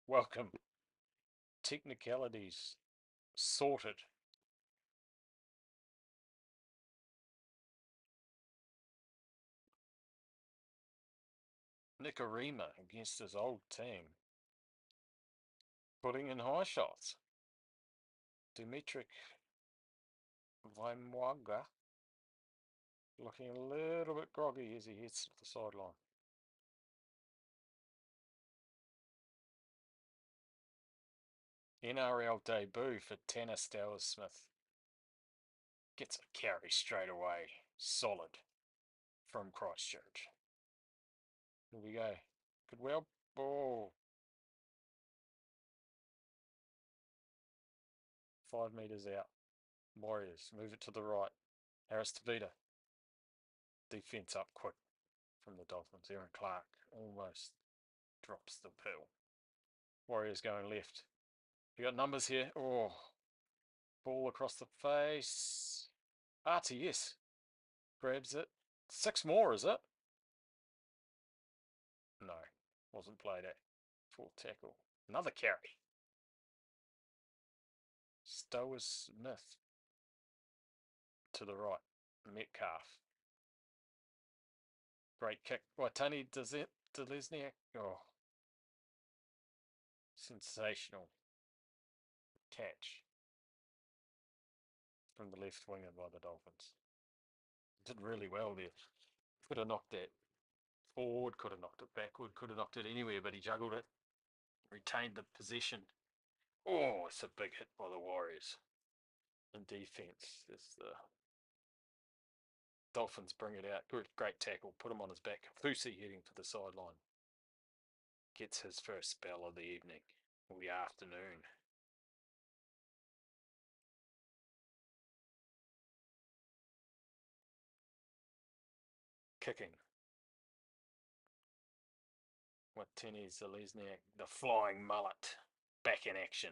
Welcome. Technicalities sorted. Nicarima against his old team. Putting in high shots. Dimitrik Vaimwaga looking a little bit groggy as he heads to the sideline. NRL debut for Tanner Stowers-Smith. Gets a carry straight away. Solid from Christchurch. Here we go. Goodwill ball. 5 metres out. Warriors move it to the right. Harris Tavita. Defence up quick from the Dolphins. Aaron Clark almost drops the pill. Warriors going left. You got numbers here. Oh, ball across the face. RTS grabs it. 6 more, is it? No, wasn't played at. Full tackle. Another carry. Stowers Smith to the right. Metcalf. Great kick by Tony Delesniak. Oh, sensational catch from the left winger by the Dolphins. Did really well there. Could have knocked that forward, could have knocked it backward, could have knocked it anywhere, but he juggled it, retained the possession. Oh, it's a big hit by the Warriors in defence. As the Dolphins bring it out. Great tackle, put him on his back. Fusi heading for the sideline. Gets his first spell of the evening, or the afternoon. Kicking. Watini Zelezniak, the flying mullet, back in action.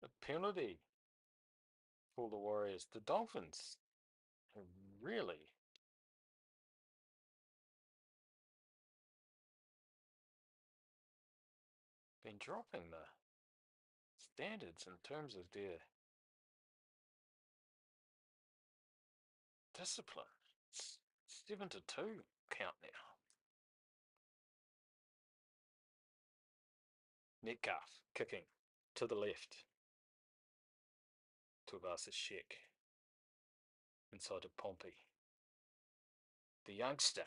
A penalty for the Warriors. The Dolphins have really been dropping the standards in terms of their discipline. It's 7-2 count now. Metcalf kicking to the left. Tuivasa Sheck inside to Pompey. The youngster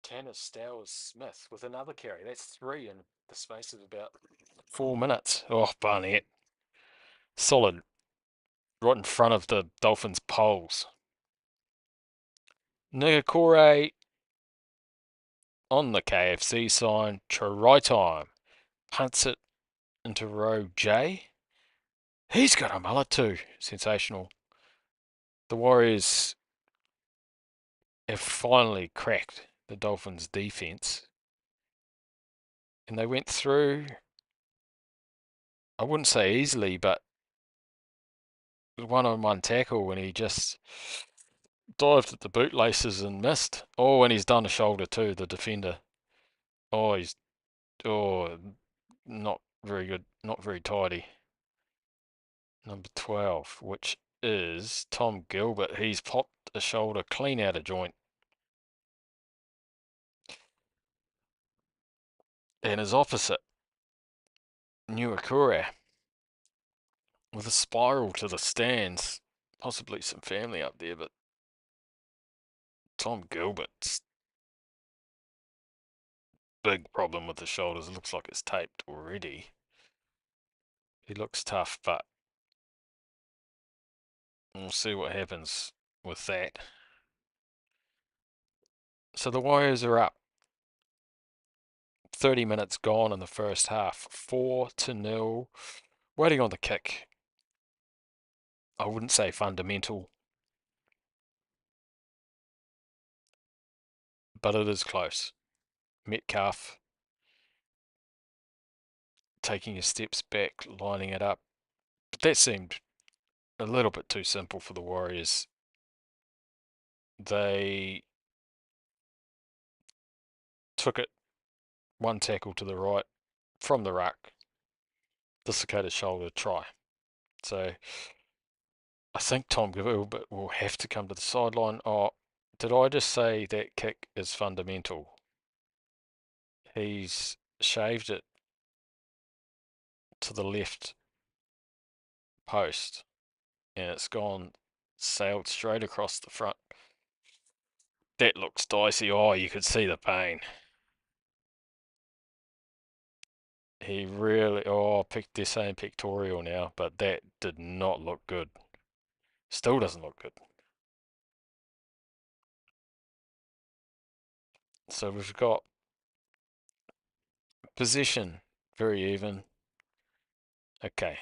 Tanner Stowers-Smith with another carry. That's 3 in the space of about 4 minutes. Oh, Barnett. Solid. Right in front of the Dolphins' poles. Nigakore on the KFC sign. Try time. Punts it into row J. He's got a mullet too. Sensational. The Warriors have finally cracked the Dolphins' defence. And they went through, I wouldn't say easily, but one-on-one tackle when he just dived at the bootlaces and missed. Oh, and he's done a shoulder too, the defender. Oh, he's not very good, not very tidy. Number 12, which is Tom Gilbert. He's popped a shoulder clean out of joint. And his opposite, Nuakura, with a spiral to the stands. Possibly some family up there, but Tom Gilbert's big problem with the shoulders. It looks like it's taped already. He looks tough, but we'll see what happens with that. So the Warriors are up 30 minutes gone in the first half. 4-0. Waiting on the kick. I wouldn't say fundamental, but it is close. Metcalf taking his steps back, lining it up. But that seemed a little bit too simple for the Warriors. They took it one tackle to the right from the ruck, dislocated shoulder, try. So I think Tom Gilbert will have to come to the sideline. Oh, did I just say that kick is fundamental? He's shaved it to the left post and it's sailed straight across the front. That looks dicey. Oh, you could see the pain. He really, they're saying pictorial now, but that did not look good. Still doesn't look good. So we've got position, very even. Okay,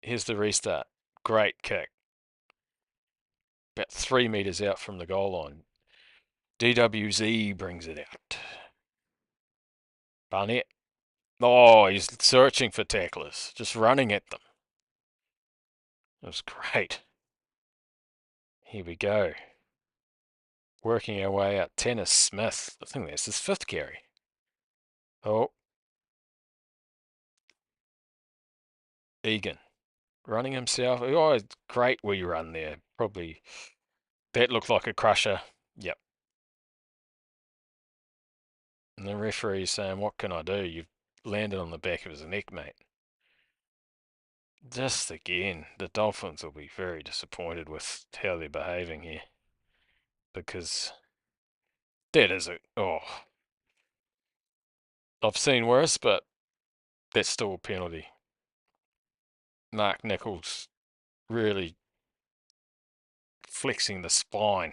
here's the restart. Great kick. About 3 metres out from the goal line. DWZ brings it out. Barnett. Oh, he's searching for tacklers, just running at them. It was great. Here we go. Working our way out. Tanner Smith. I think that's his 5th carry. Oh. Egan. Running himself. Oh, great wee run there. Probably. That looked like a crusher. Yep. And the referee's saying, what can I do? You've landed on the back of his neck, mate. Just again, the Dolphins will be very disappointed with how they're behaving here. Because that is I've seen worse, but that's still a penalty. Mark Nichols really flexing the spine.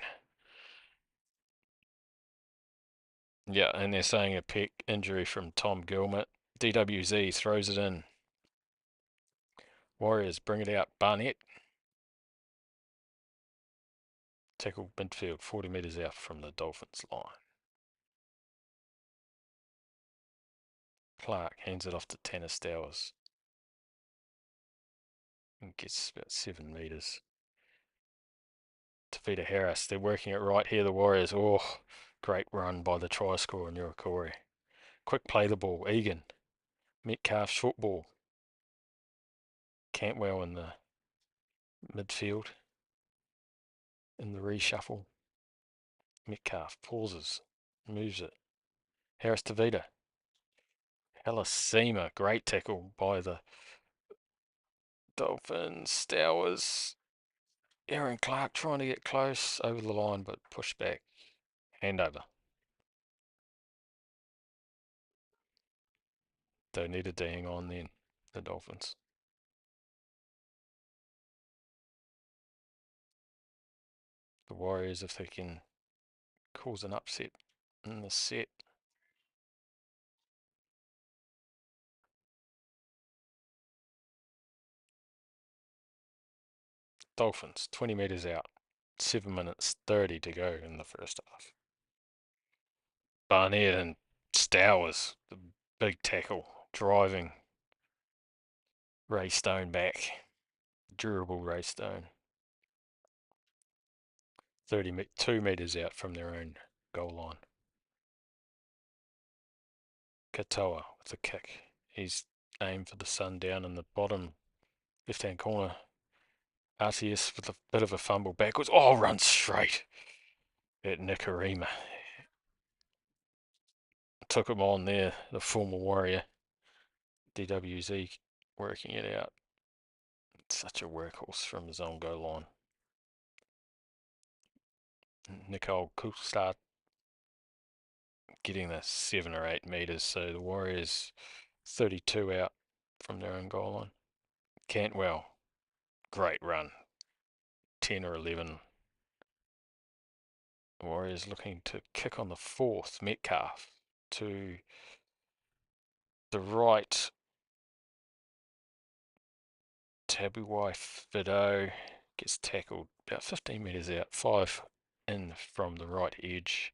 Yeah, and they're saying a pec injury from Tom Gilbert. DWZ throws it in. Warriors bring it out. Barnett. Tackle midfield, 40 metres out from the Dolphins line. Clark hands it off to Tanner Stowers. And gets about 7 metres. Tavita Harris, they're working it right here, the Warriors. Oh, great run by the try scorer, Nurakori. Quick play the ball, Egan. Metcalf, short ball. Cantwell in the midfield. In the reshuffle. Metcalf pauses, moves it. Harris Tavita. Halasima, great tackle by the Dolphins. Stowers. Aaron Clark trying to get close over the line, but pushed back. Handover. They needed to hang on then, the Dolphins. The Warriors, if they can cause an upset in the set. Dolphins, 20 metres out. 7 minutes 30 to go in the first half. Barnett and Stowers, the big tackle, driving Ray Stone back. Durable Ray Stone. 2 metres out from their own goal line. Katoa with a kick. He's aimed for the sun down in the bottom left-hand corner. RTS with a bit of a fumble backwards. Oh, runs straight at Nikarima. Took him on there, the former Warrior. DWZ working it out. Such a workhorse from his own goal line. Nicole Coulstart getting the 7 or 8 metres, so the Warriors 32 out from their own goal line. Cantwell, great run. 10 or 11. Warriors looking to kick on the 4th. Metcalf to The right Tabuai Fido gets tackled about 15 metres out, 5 in from the right edge.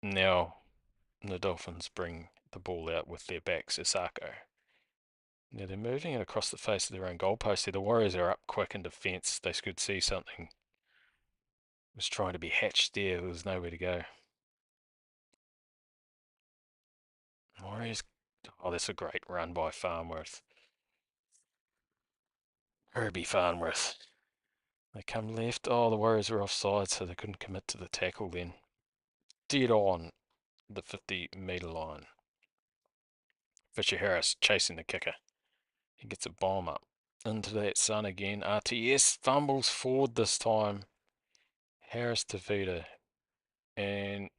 Now the Dolphins bring the ball out with their backs, Isako. Now they're moving it across the face of their own goalpost. The Warriors are up quick in defence. They could see something was trying to be hatched there. There was nowhere to go. Warriors. Oh, that's a great run by Farnworth. Herbie Farnworth. They come left. Oh, the Warriors were offside, so they couldn't commit to the tackle then. Dead on the 50-metre line. Fisher Harris chasing the kicker. He gets a bomb up. Into that sun again. RTS fumbles forward this time. Harris to Vida. And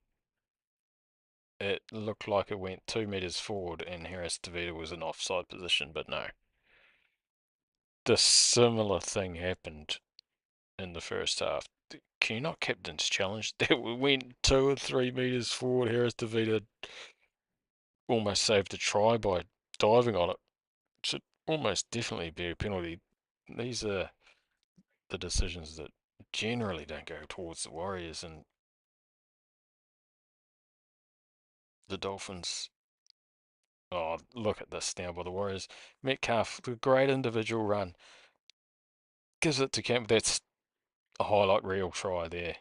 it looked like it went 2 metres forward and Harris to Vida was in offside position, but no. The similar thing happened in the first half. Can you not captain's challenge? That went 2 or 3 metres forward. Harris to Vida almost saved a try by diving on it. Should almost definitely be a penalty. These are the decisions that generally don't go towards the Warriors, and the Dolphins. Oh, look at this now by the Warriors. Metcalf, the great individual run, gives it to Camp. That's a highlight reel try there.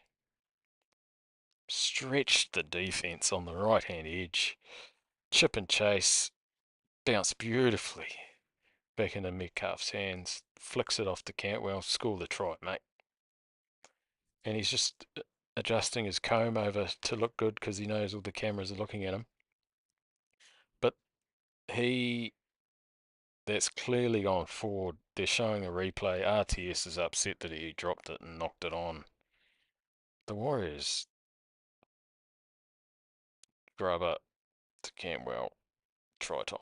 Stretched the defence on the right hand edge. Chip and chase, bounced beautifully back into Metcalf's hands. Flicks it off to Cantwell. Score the try, mate. And he's just adjusting his comb over to look good because he knows all the cameras are looking at him. But that's clearly gone forward. They're showing a replay. RTS is upset that he dropped it and knocked it on. The Warriors grub up to Cantwell. Try time.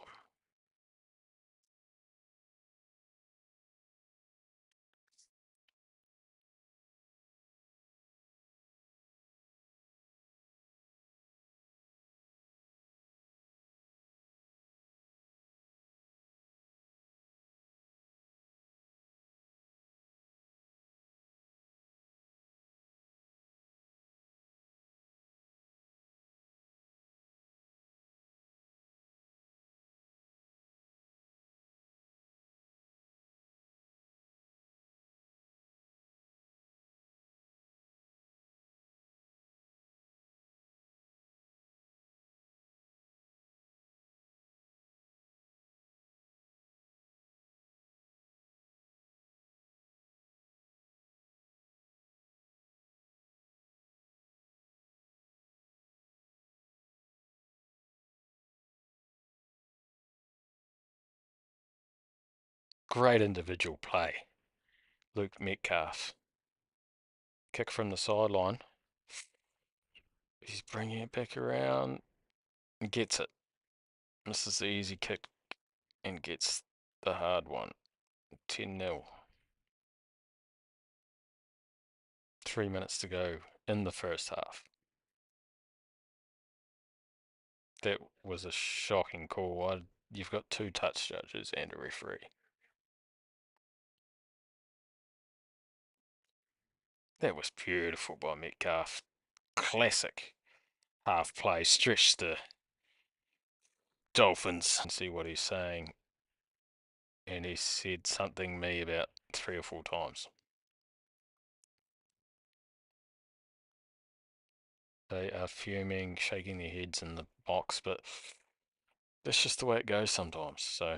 Great individual play. Luke Metcalf. Kick from the sideline. He's bringing it back around and gets it. Misses the easy kick and gets the hard one. 10-0. 3 minutes to go in the first half. That was a shocking call. You've got 2 touch judges and a referee. That was beautiful by Metcalf. Classic half play. Stretch the Dolphins and see what he's saying. And he said something me about 3 or 4 times. They are fuming, shaking their heads in the box, but that's just the way it goes sometimes. So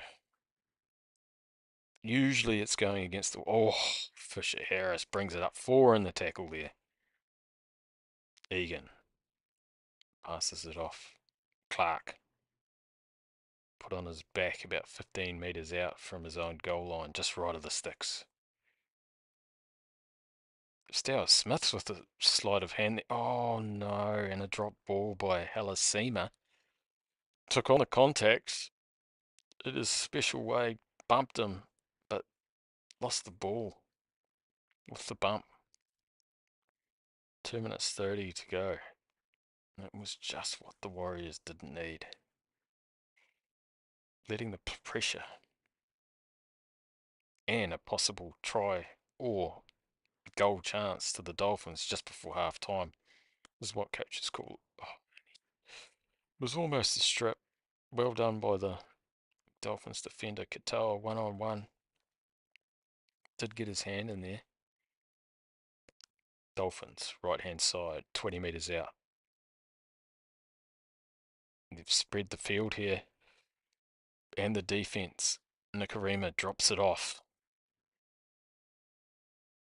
usually it's going against the. Oh, Fisher Harris brings it up 4 in the tackle there. Egan passes it off. Clark put on his back about 15 metres out from his own goal line, just right of the sticks. Stower Smiths with a sleight of hand. Oh no, and a drop ball by Halasima. Took on the contacts. It is special way, bumped him, but lost the ball with the bump. 2 minutes 30 to go. It was just what the Warriors didn't need. Letting the pressure and a possible try or goal chance to the Dolphins just before half time is what coaches call it. Was almost a strip. Well done by the Dolphins defender Katoa, 1-on-1. Did get his hand in there. Dolphins, right hand side, 20 metres out. They've spread the field here. And the defence. Nikorima drops it off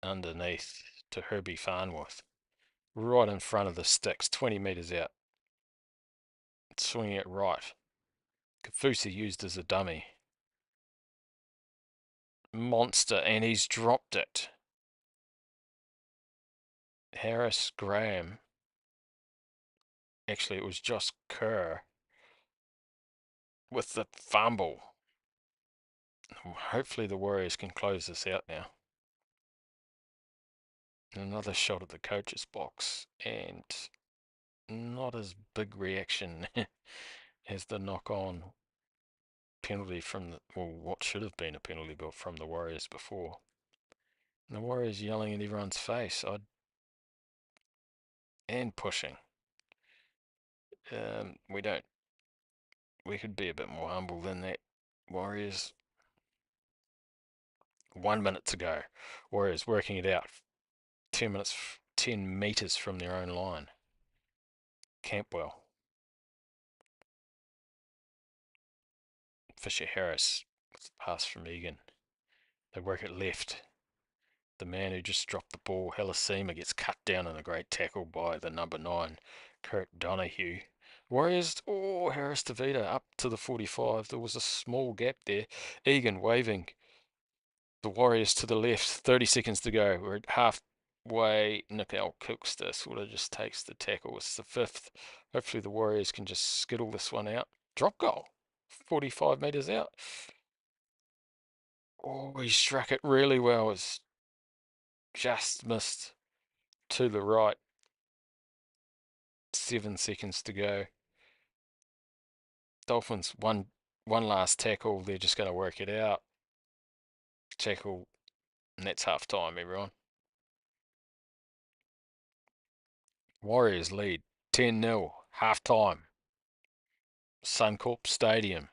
underneath to Herbie Farnworth. Right in front of the sticks, 20 metres out. Swinging it right. Kafusi used as a dummy. Monster, and he's dropped it. Harris Graham. Actually, it was just Kerr with the fumble. Hopefully the Warriors can close this out now. Another shot at the coach's box, and not as big reaction as the knock-on penalty from the, well, what should have been a penalty but from the Warriors before. And the Warriors yelling in everyone's face, and pushing. We could be a bit more humble than that. Warriors. 1 minute to go. Warriors working it out. 10 minutes, 10 metres from their own line. Campbell. Fisher Harris with the pass from Egan. They work it left. The man who just dropped the ball, Helasima, gets cut down in a great tackle by the number 9, Kurt Donahue. Warriors, Harris Tavita up to the 45. There was a small gap there. Egan waving the Warriors to the left. 30 seconds to go. We're at halfway. Nickel Cookster sort of just takes the tackle. It's the 5th. Hopefully the Warriors can just skittle this one out. Drop goal. 45 metres out. Oh, he struck it really well. It's just missed to the right. 7 seconds to go. Dolphins, one last tackle. They're just going to work it out. Tackle, and that's half time, everyone. Warriors lead 10-0, half time. Suncorp Stadium.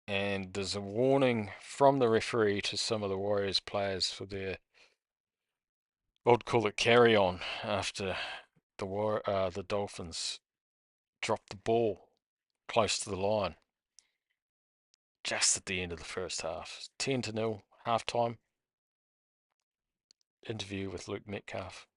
And there's a warning from the referee to some of the Warriors players for their, I'd call it carry on, after the Dolphins dropped the ball close to the line just at the end of the first half. 10-0, half time. Interview with Luke Metcalf.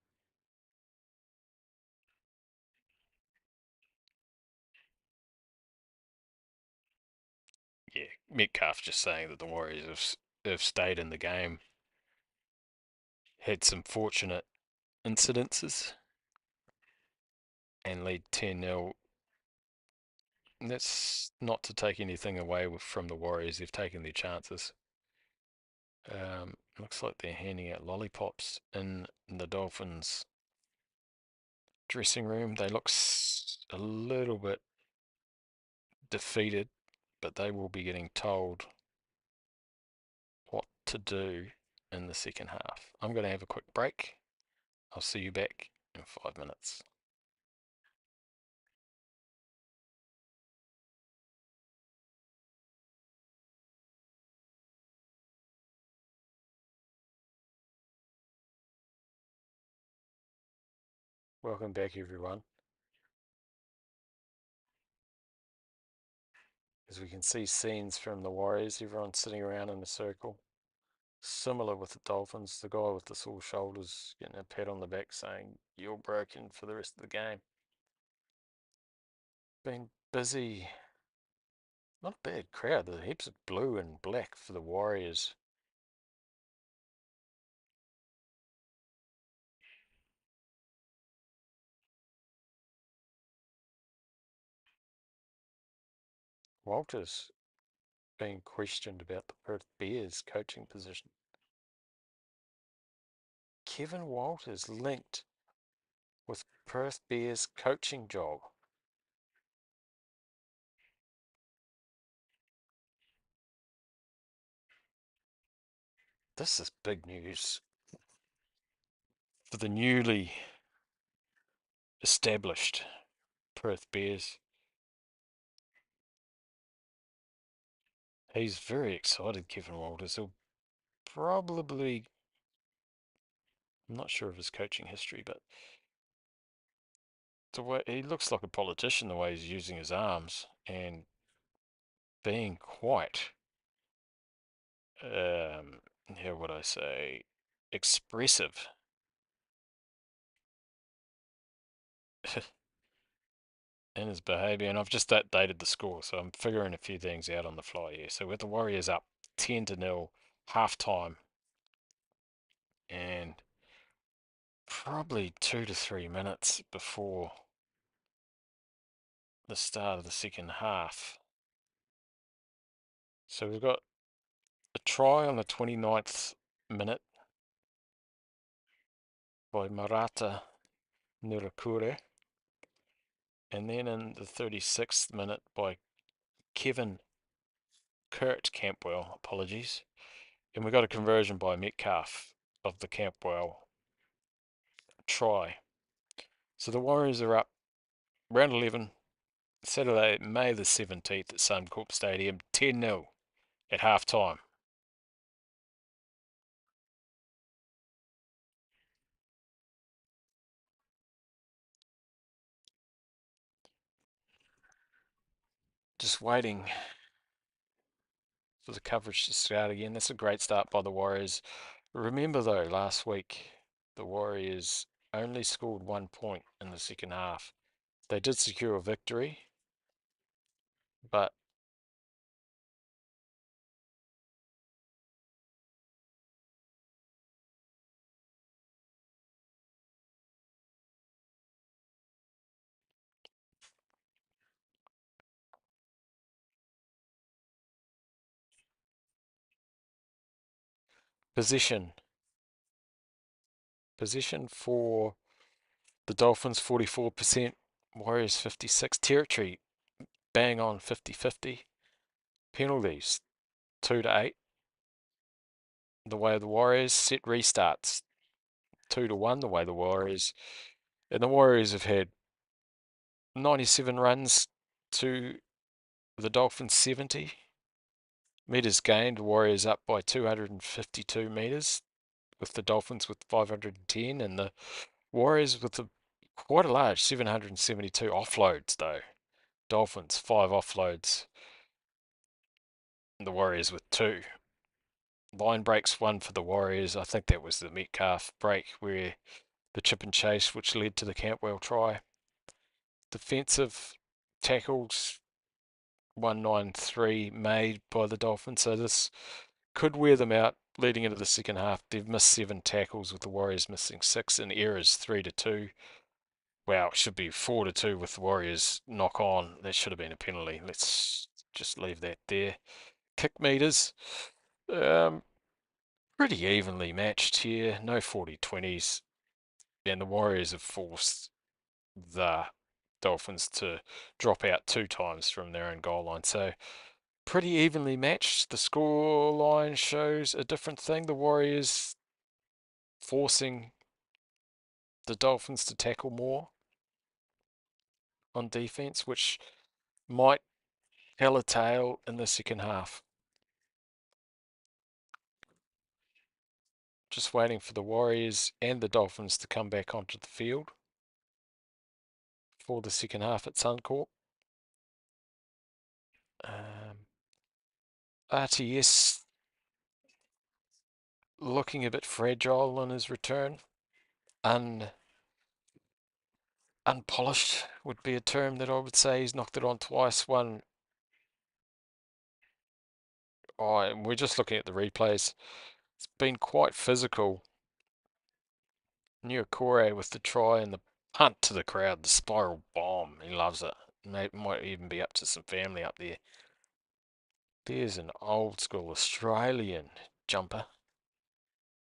Yeah, Metcalf just saying that the Warriors have stayed in the game, had some fortunate incidences, and lead 10-0. That's not to take anything away from the Warriors. They've taken their chances. Looks like they're handing out lollipops in the Dolphins dressing room. They look a little bit defeated, but they will be getting told what to do in the second half. I'm going to have a quick break. I'll see you back in 5 minutes. Welcome back, everyone. As we can see scenes from the Warriors, everyone's sitting around in a circle. Similar with the Dolphins, the guy with the sore shoulders getting a pat on the back saying, "You're broken for the rest of the game." Been busy. Not a bad crowd. There's heaps of blue and black for the Warriors. Walters being questioned about the Perth Bears coaching position. Kevin Walters linked with Perth Bears coaching job. This is big news for the newly established Perth Bears. He's very excited, Kevin Walters. He'll probably, I'm not sure of his coaching history, but the way he looks like a politician, the way he's using his arms and being quite, how would I say, expressive. In his behaviour, and I've just updated the score, so I'm figuring a few things out on the fly here. So with the Warriors up 10-0, half time, and probably 2 to 3 minutes before the start of the second half. So we've got a try on the 29th minute by Marata Nurakure, and then in the 36th minute by Kurt Campbell, apologies, and we got a conversion by Metcalf of the Campbell try. So the Warriors are up round 11, Saturday, May the 17th at Suncorp Stadium, 10-0 at half time. Just waiting for the coverage to start again. That's a great start by the Warriors. Remember though, last week the Warriors only scored 1 point in the second half. They did secure a victory, but possession for the Dolphins 44%, Warriors 56, territory bang on 50-50, penalties 2-8 the way of the Warriors, set restarts 2-1 the way of the Warriors, and the Warriors have had 97 runs to the Dolphins 70. Metres gained, Warriors up by 252 metres, with the Dolphins with 510, and the Warriors with quite a large 772 offloads though. Dolphins 5 offloads, and the Warriors with 2. Line breaks 1 for the Warriors. I think that was the Metcalf break where the chip and chase, which led to the Campbell try. Defensive tackles 193 made by the Dolphins, so this could wear them out leading into the second half. They've missed 7 tackles with the Warriors missing 6, and errors 3-2. Wow, it should be 4-2 with the Warriors knock on. That should have been a penalty. Let's just leave that there. Kick meters, pretty evenly matched here. No 40-20s, and the Warriors have forced the Dolphins to drop out 2 times from their own goal line. So pretty evenly matched. The score line shows a different thing. The Warriors forcing the Dolphins to tackle more on defense, which might tell a tale in the second half. Just waiting for the Warriors and the Dolphins to come back onto the field for the second half at Suncorp. RTS looking a bit fragile on his return. Unpolished would be a term that I would say. He's knocked it on twice. One, oh, we're just looking at the replays. It's been quite physical. Nuakure with the try and the punt to the crowd, the spiral bomb. He loves it. Might even be up to some family up there. There's an old school Australian jumper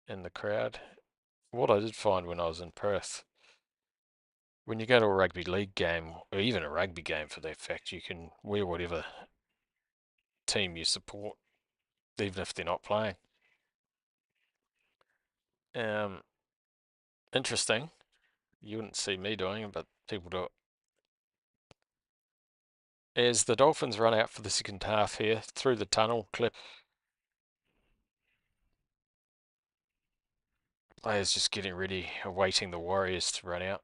in the crowd. What I did find when I was in Perth, when you go to a rugby league game, or even a rugby game for that fact, you can wear whatever team you support, even if they're not playing. Um, Interesting. You wouldn't see me doing it, but people do it. As the Dolphins run out for the second half here, through the tunnel, clip. Players just getting ready, awaiting the Warriors to run out.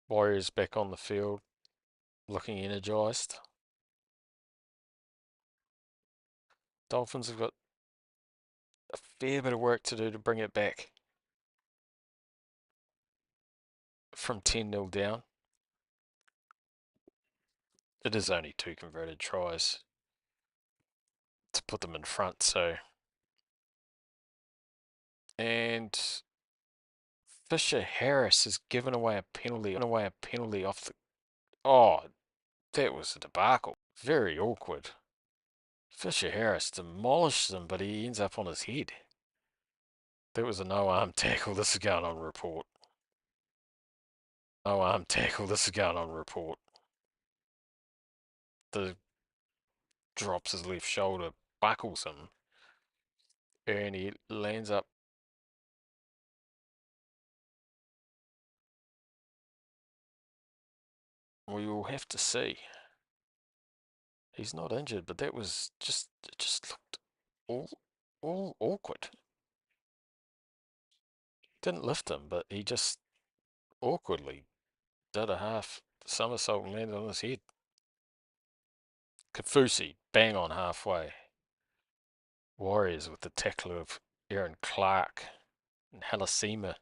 Warriors back on the field, looking energised. Dolphins have got a fair bit of work to do to bring it back from 10-0 down. It is only 2 converted tries to put them in front, so. And Fisher Harris has given away a penalty off the. Oh, that was a debacle. Very awkward. Fisher Harris demolished him, but he ends up on his head. That was a no-arm tackle. This is going on report. No-arm tackle. This is going on report. The drops his left shoulder, buckles him, and he lands up. We will have to see. He's not injured, but that was just, it just looked all awkward. Didn't lift him, but he just awkwardly did a half somersault and landed on his head. Kafusi, bang on halfway. Warriors with the tackle of Aaron Clark and Halasima.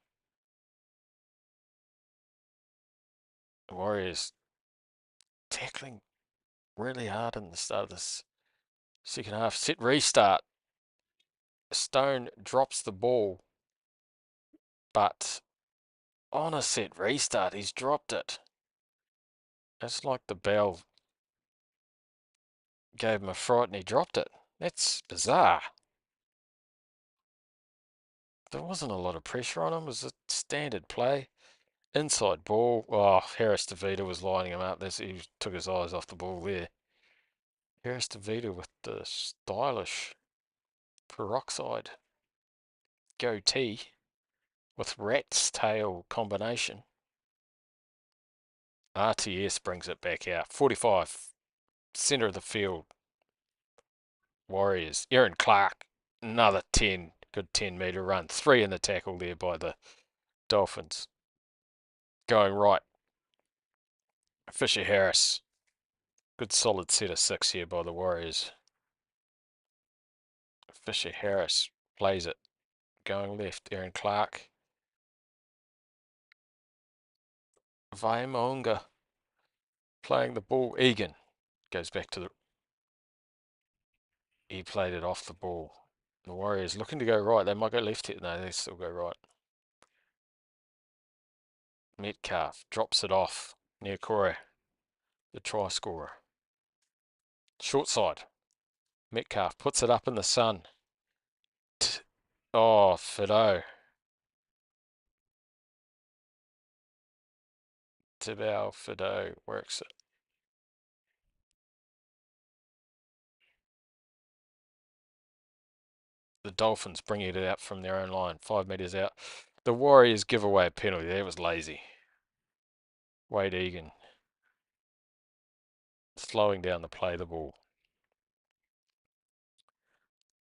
Warriors tackling really hard in the start of this second half. Set restart. Stone drops the ball, but on a set restart, he's dropped it. It's like the bell gave him a fright and he dropped it. That's bizarre. There wasn't a lot of pressure on him. It was a standard play. Inside ball. Oh, Harris DeVita was lining him up. He took his eyes off the ball there. Harris DeVita with the stylish peroxide goatee with rat's tail combination. RTS brings it back out. 45, centre of the field. Warriors. Aaron Clark, another 10, good 10-metre run. 3 in the tackle there by the Dolphins. Going right. Fisher Harris. Good solid set of 6 here by the Warriors. Fisher Harris plays it. Going left. Aaron Clark. Vaimonga playing the ball. Egan goes back to the. He played it off the ball. The Warriors looking to go right. They might go left here. No, they still go right. Metcalf drops it off near Corey, the try scorer. Short side. Metcalf puts it up in the sun. Oh, Fido. Tibau Fido works it. The Dolphins bring it out from their own line, 5 metres out. The Warriors give away a penalty. That was lazy. Wade Egan slowing down the play the ball.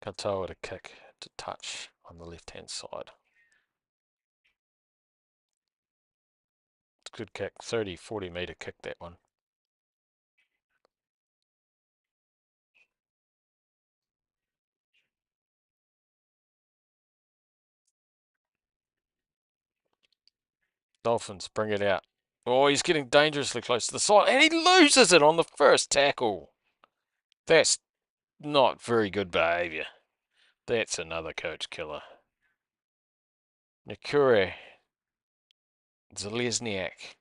Katoa to kick to touch on the left-hand side. It's a good kick, 30, 40 metre kick that one. Dolphins bring it out. Oh, he's getting dangerously close to the side, and he loses it on the first tackle. That's not very good behaviour. That's another coach killer. Nakure Zalesniak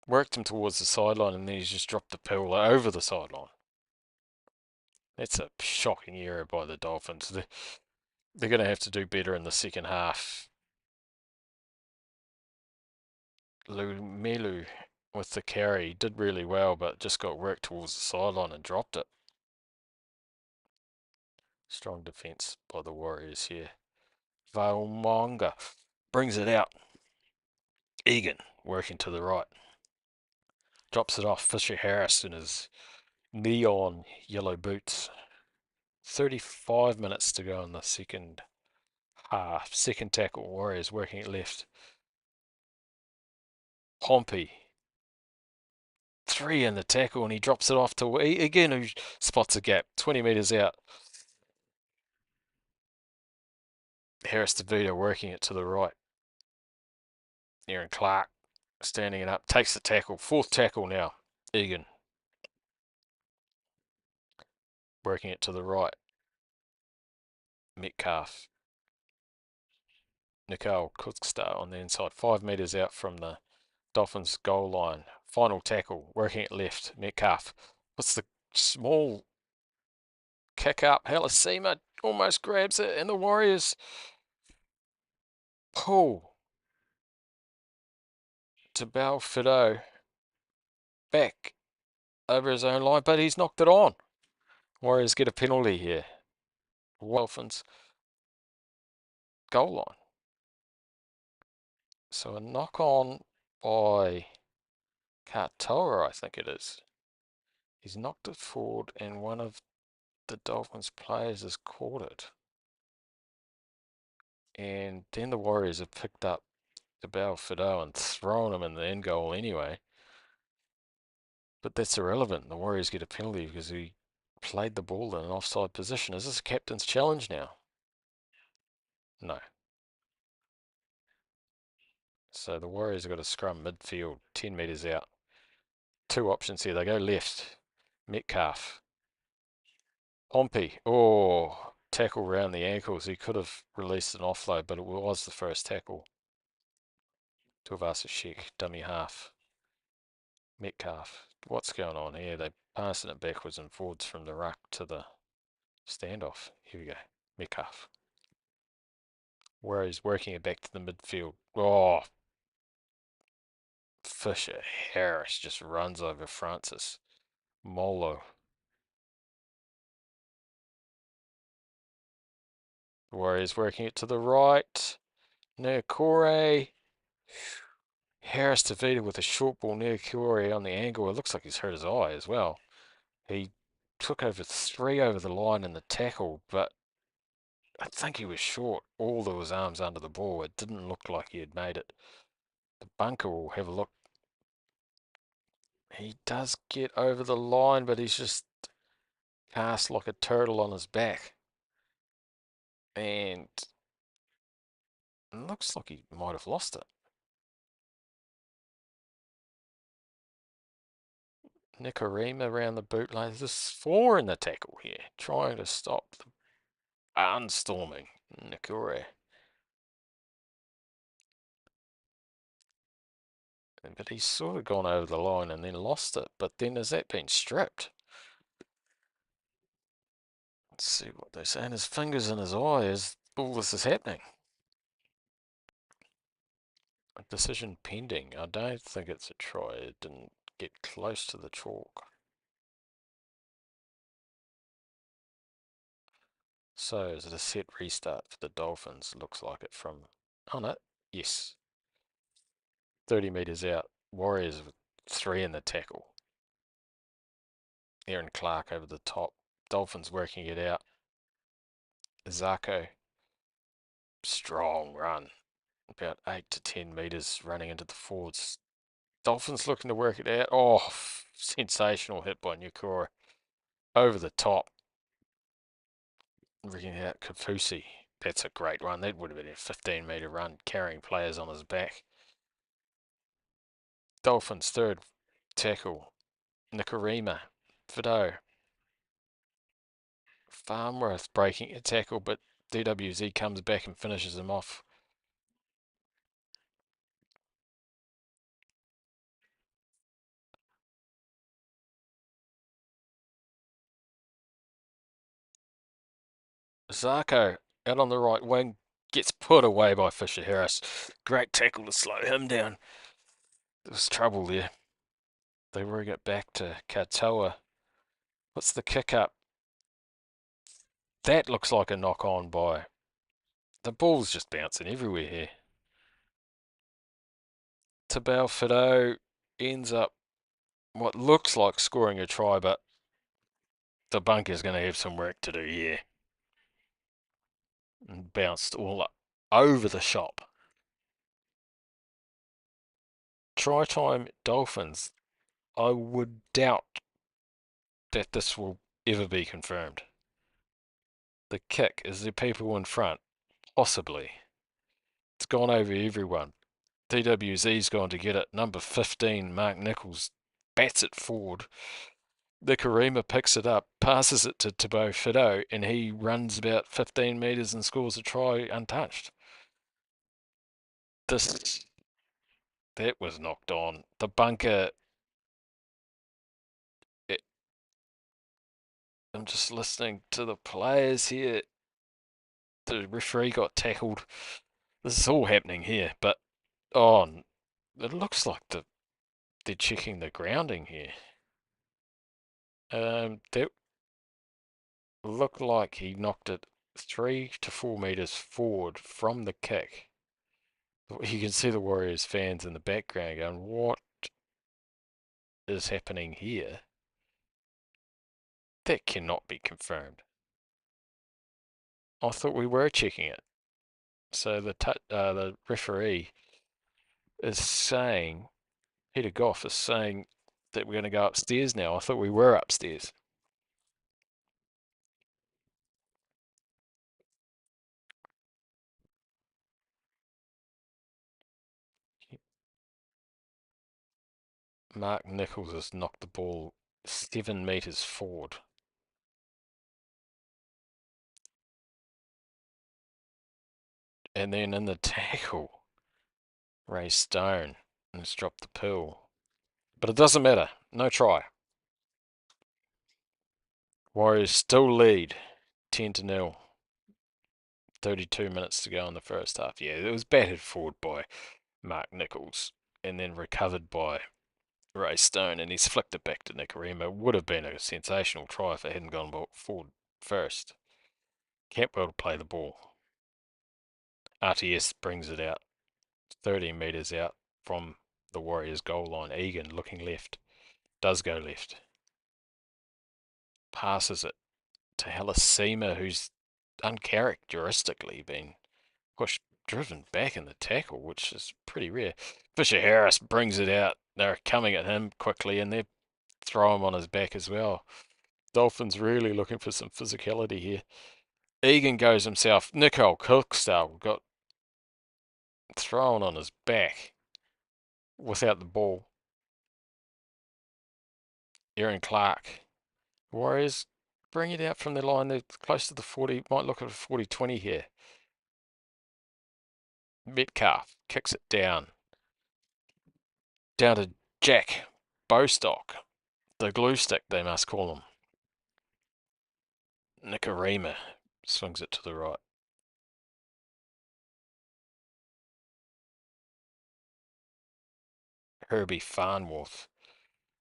worked him towards the sideline, and then he's just dropped the pill over the sideline. That's a shocking error by the Dolphins. They're going to have to do better in the second half. Melu with the carry did really well, but just got worked towards the sideline and dropped it. Strong defence by the Warriors here. Valmonga brings it out. Egan working to the right. Drops it off. Fisher Harris in his neon yellow boots. 35 minutes to go in the second half. Second tackle, Warriors working it left. Pompey. 3 in the tackle and he drops it off to Egan, who spots a gap. 20 metres out. Harris DeVito working it to the right. Aaron Clark standing it up. Takes the tackle. Fourth tackle now. Egan. Working it to the right. Metcalf. Nicole Kutzstar on the inside. 5 metres out from the Dolphins goal line. Final tackle. Working it left. Metcalf. What's the small kick up? Halasima almost grabs it and the Warriors pull to Balfido back over his own line, but he's knocked it on. Warriors get a penalty here. Dolphins goal line. So a knock on by Katoa, I think it is. He's knocked it forward and one of the Dolphins players has caught it. And then the Warriors have picked up the Balfido and thrown him in the end goal anyway. But that's irrelevant. The Warriors get a penalty because he played the ball in an offside position. Is this a captain's challenge now? No. So the Warriors have got a scrum midfield, 10 metres out. Two options here. They go left. Metcalf. Pompey. Oh, tackle round the ankles. He could have released an offload, but it was the first tackle. Tuivasa-Sheck, dummy half. Metcalf. What's going on here? They're passing it backwards and forwards from the ruck to the standoff. Here we go. Metcalf. Where he's working it back to the midfield. Oh, Fisher Harris just runs over Francis. Molo. Warriors working it to the right. Nekore. Harris defeated with a short ball. Nekore on the angle. It looks like he's hurt his eye as well. He took over 3 over the line in the tackle, but I think he was short. All of his arms under the ball. It didn't look like he had made it. The bunker will have a look. He does get over the line, but he's just cast like a turtle on his back. And it looks like he might have lost it. Nicarima around the bootlace. There's 4 in the tackle here, trying to stop the barnstorming Nikure. But he's sort of gone over the line and then lost it. But then has that been stripped? Let's see what they say. And his fingers in his eye as all this is happening. A decision pending. I don't think it's a try. It didn't get close to the chalk. So is it a set restart for the Dolphins? Looks like it from... Oh no, yes. 30 metres out. Warriors with 3 in the tackle. Aaron Clark over the top. Dolphins working it out. Zarko. Strong run. About 8 to 10 metres running into the forwards. Dolphins looking to work it out. Oh, sensational hit by Nukora. Over the top. Rigging out Kafusi. That's a great run. That would have been a 15-metre run, carrying players on his back. Dolphins third tackle. Nicarima. Fido. Farmworth breaking a tackle, but DWZ comes back and finishes him off. Zarko out on the right wing gets put away by Fisher Harris. Great tackle to slow him down. There was trouble there. They bring it back to Katoa. What's the kick up? That looks like a knock on by. The ball's just bouncing everywhere here. Tabel Fido ends up what looks like scoring a try, but the bunker's going to have some work to do here. And bounced all up over the shop. Try time Dolphins. I would doubt that this will ever be confirmed. The kick, is there people in front? Possibly. It's gone over everyone. DWZ's gone to get it. Number 15, Mark Nichols, bats it forward. Nikarima picks it up, passes it to Tabo Fido, and he runs about 15 metres and scores a try untouched. That was knocked on. The bunker, I'm just listening to the players here. The referee got tackled. This is all happening here, but it looks like they're checking the grounding here. That looked like he knocked it 3 to 4 metres forward from the kick. You can see the Warriors fans in the background going, what is happening here? That cannot be confirmed. I thought we were checking it. So the referee is saying, Peter Goff is saying that we're going to go upstairs now. I thought we were upstairs. Mark Nichols has knocked the ball 7 metres forward. And then in the tackle, Ray Stone has dropped the pill. But it doesn't matter. No try. Warriors still lead 10-0. 32 minutes to go in the first half. Yeah, it was batted forward by Mark Nichols and then recovered by Ray Stone, and he's flicked it back to Nikarima. Would have been a sensational try if it hadn't gone forward first. Campbell to play the ball. RTS brings it out 30 metres out from the Warriors' goal line. Egan looking left. Does go left. Passes it to Halasima, who's uncharacteristically been driven back in the tackle, which is pretty rare. Fisher Harris brings it out. They're coming at him quickly, and they throw him on his back as well. Dolphins really looking for some physicality here. Egan goes himself. Nicole Kirkstall got thrown on his back without the ball. Aaron Clark. Warriors bring it out from the line. They're close to the 40. Might look at a 40-20 here. Metcalf kicks it down. Down to Jack Bostock. The glue stick, they must call him. Nikarima swings it to the right. Herbie Farnworth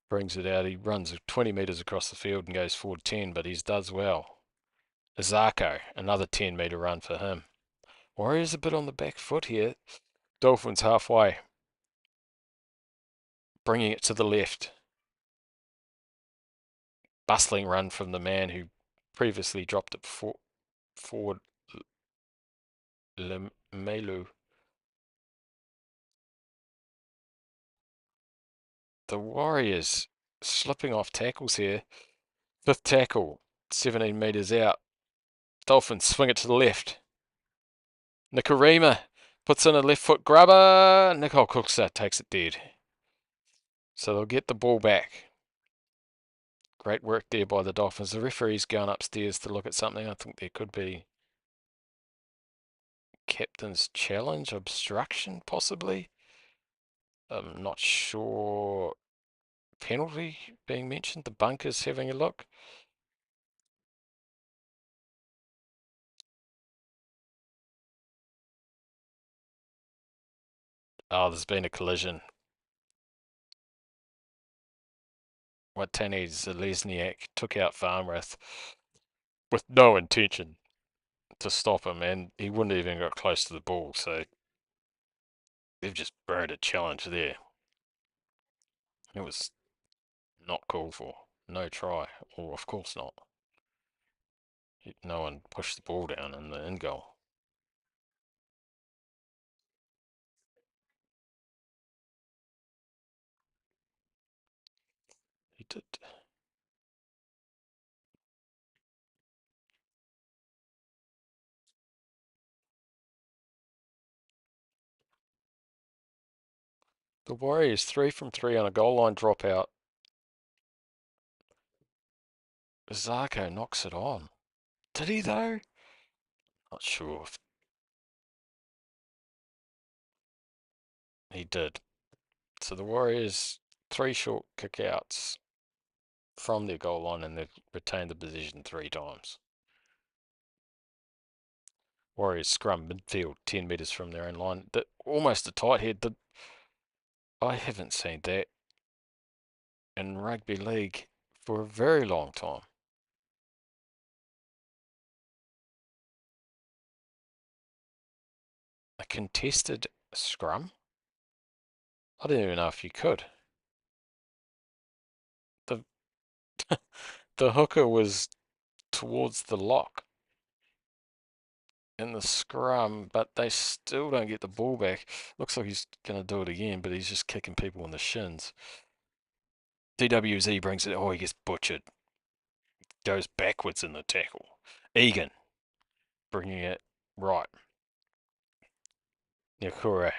brings it out. He runs 20 metres across the field and goes forward 10, but he does well. Azarko, another 10-metre run for him. Warriors a bit on the back foot here. Dolphins halfway. Bringing it to the left. Bustling run from the man who previously dropped it forward. Melu. The Warriors slipping off tackles here. Fifth tackle, 17 metres out. Dolphins swing it to the left. Nikarima puts in a left foot grubber. Nicole Cookster takes it dead. So they'll get the ball back. Great work there by the Dolphins. The referee's going upstairs to look at something. I think there could be captain's challenge, obstruction possibly. I'm not sure. Penalty being mentioned. The bunker's having a look. Oh, there's been a collision. Watani Zelezniak took out Farnworth with no intention to stop him, and he wouldn't even got close to the ball, so they've just burned a challenge there. It was not called for. No try. Or of course not. No one pushed the ball down in the end goal. He did. The Warriors 3 from 3 on a goal line dropout. Zarko knocks it on. Did he though? Not sure if he did. So the Warriors 3 short kickouts from their goal line, and they've retained the position 3 times. Warriors scrum midfield 10 metres from their own line. Almost a tight head. I haven't seen that in rugby league for a very long time. A contested scrum? I didn't even know if you could. The the hooker was towards the lock in the scrum, but they still don't get the ball back. Looks like he's going to do it again, but he's just kicking people in the shins. DWZ brings it. Oh, he gets butchered. Goes backwards in the tackle. Egan bringing it right. Nakura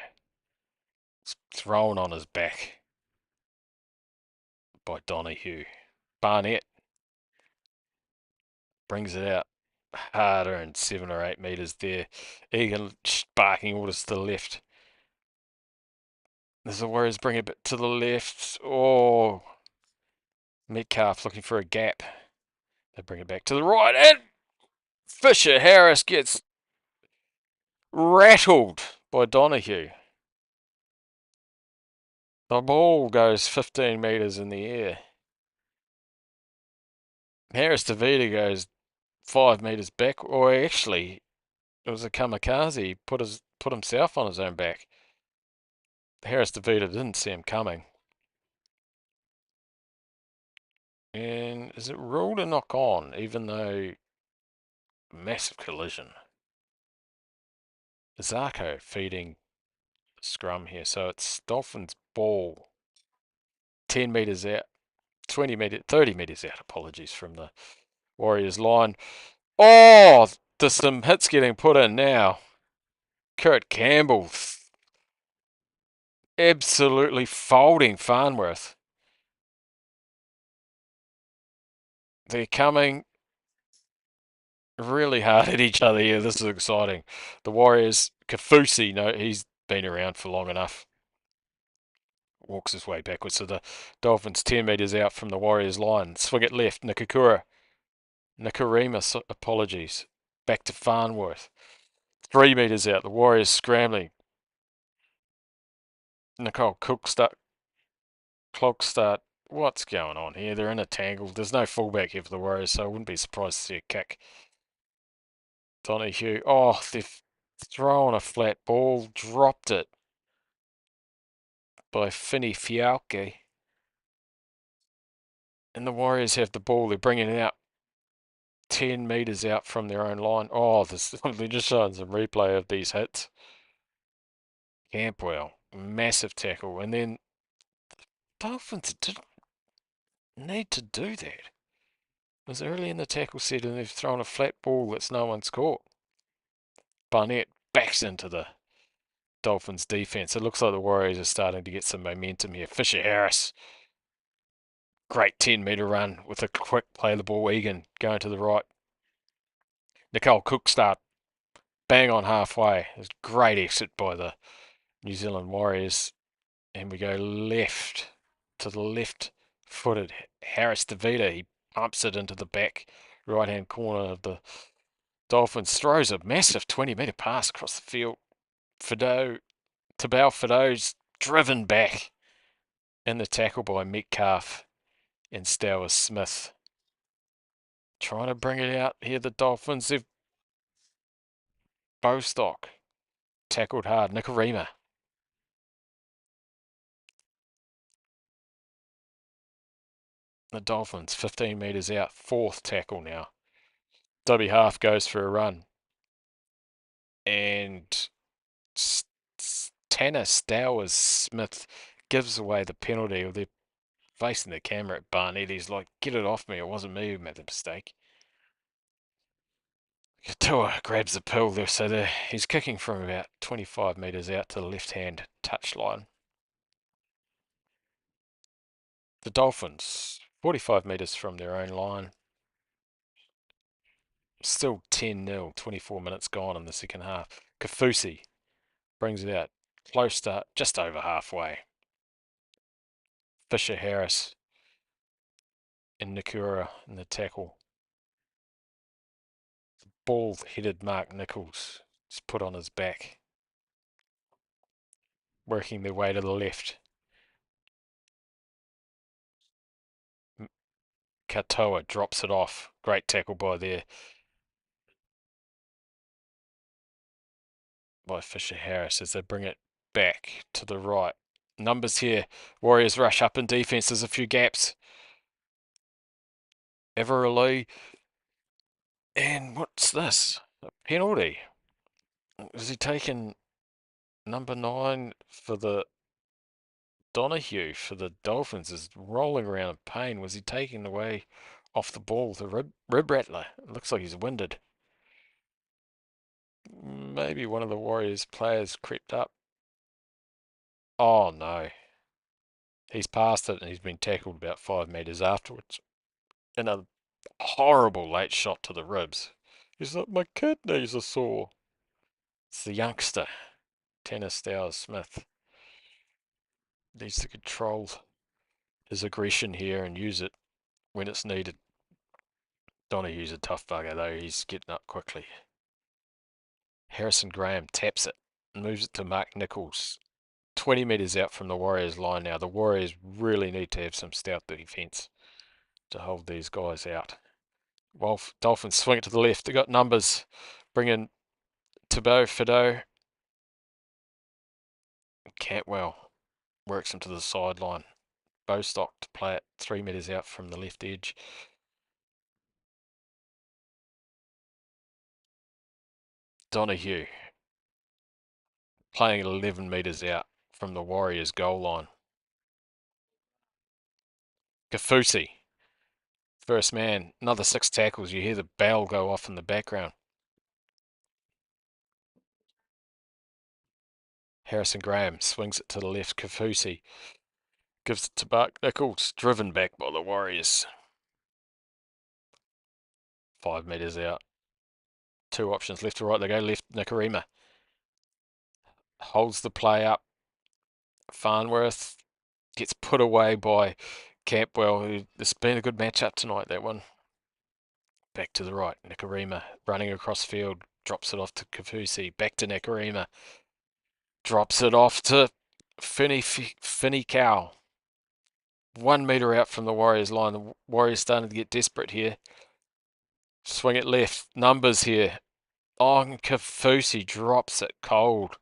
thrown on his back by Donahue. Barnett brings it out harder and 7 or 8 metres there. Egan barking orders to the left. There's the Warriors bring it to the left. Oh, Metcalf looking for a gap. They bring it back to the right, and Fisher Harris gets rattled by Donahue. The ball goes 15 metres in the air. Harris DeVita goes 5 metres back, or actually, it was a kamikaze. He put himself on his own back. Harris DeVita didn't see him coming. And is it ruled a knock on, even though massive collision? Zarko feeding the scrum here, so it's Dolphins ball 10 metres out, 20 metres, 30 metres out, apologies, from the Warriors line. Oh, there's some hits getting put in now. Kurt Campbell absolutely folding Farnworth. They're coming really hard at each other here. This is exciting. The Warriors, Kafusi, no, he's been around for long enough. Walks his way backwards. So the Dolphins 10 metres out from the Warriors line. Swing it left. Nakarima, apologies. Back to Farnworth. 3 metres out. The Warriors scrambling. Nicole Klogstad. What's going on here? They're in a tangle. There's no fullback here for the Warriors, so I wouldn't be surprised to see a kick. Donahue. Oh, they've thrown a flat ball. Dropped it by Finney Fialke. And the Warriors have the ball. They're bringing it out 10 metres out from their own line. Oh, they're just showing some replay of these hits. Campwell, massive tackle. And then Dolphins didn't need to do that. It was early in the tackle set and they've thrown a flat ball that's no one's caught. Barnett backs into the Dolphins defence. It looks like the Warriors are starting to get some momentum here. Fisher Harris, great 10-metre run with a quick play the ball. Egan going to the right. Nicole Cookstart bang on halfway. It was a great exit by the New Zealand Warriors. And we go left to the left-footed Harris DeVita. He pumps it into the back right-hand corner of the Dolphins. Throws a massive 20-metre pass across the field. Fido Tabao Fido's driven back in the tackle by Metcalf and Stowers Smith. Trying to bring it out here, the Dolphins. They've Bostock tackled hard. Nikorima. The Dolphins 15 metres out. Fourth tackle now. Dubby half goes for a run. And Tanner Stowers Smith gives away the penalty. They're facing the camera at Barnett. He's like, get it off me. It wasn't me who made the mistake. Katua grabs the pill there, so he's kicking from about 25 metres out to the left-hand touchline. The Dolphins, 45 metres from their own line. Still 10-0, 24 minutes gone in the second half. Kafusi brings it out close to just over halfway. Fisher Harris and Nakura in the tackle. Bald-headed Mark Nichols is put on his back, working their way to the left. Katoa drops it off. Great tackle by Fisher Harris as they bring it back to the right. Numbers here. Warriors rush up in defence. There's a few gaps. Everly. And what's this? A penalty. Is he taking number 9 for the Donahue for the Dolphins is rolling around in pain. Was he taking away off the ball the rib rattler? It looks like he's winded. Maybe one of the Warriors players crept up. Oh no. He's passed it and he's been tackled about 5 metres afterwards. And a horrible late shot to the ribs. He's like, my kidneys are sore. It's the youngster, Tanner Stowers Smith. Needs to control his aggression here and use it when it's needed. Donahue's a tough bugger though, he's getting up quickly. Harrison Graham taps it and moves it to Mark Nichols. 20 metres out from the Warriors line now. The Warriors really need to have some stout defence to hold these guys out. Dolphins swing it to the left. They got numbers. Bring in Tabao Fido. Cantwell works him to the sideline. Bostock to play it 3 metres out from the left edge. Donahue playing 11 metres out from the Warriors goal line. Kafusi, first man, another 6 tackles. You hear the bell go off in the background. Harrison Graham swings it to the left. Kafusi gives it to Mark Nichols, driven back by the Warriors. 5 metres out. 2 options left to right. They go left. Nikorima holds the play up. Farnworth gets put away by Campbell. It's been a good matchup tonight, that one. Back to the right. Nikorima running across field. Drops it off to Kafusi. Back to Nikorima. Drops it off to Finney Cow. 1 metre out from the Warriors line. The Warriors starting to get desperate here. Swing it left. Numbers here. Oh, Kafusi drops it cold.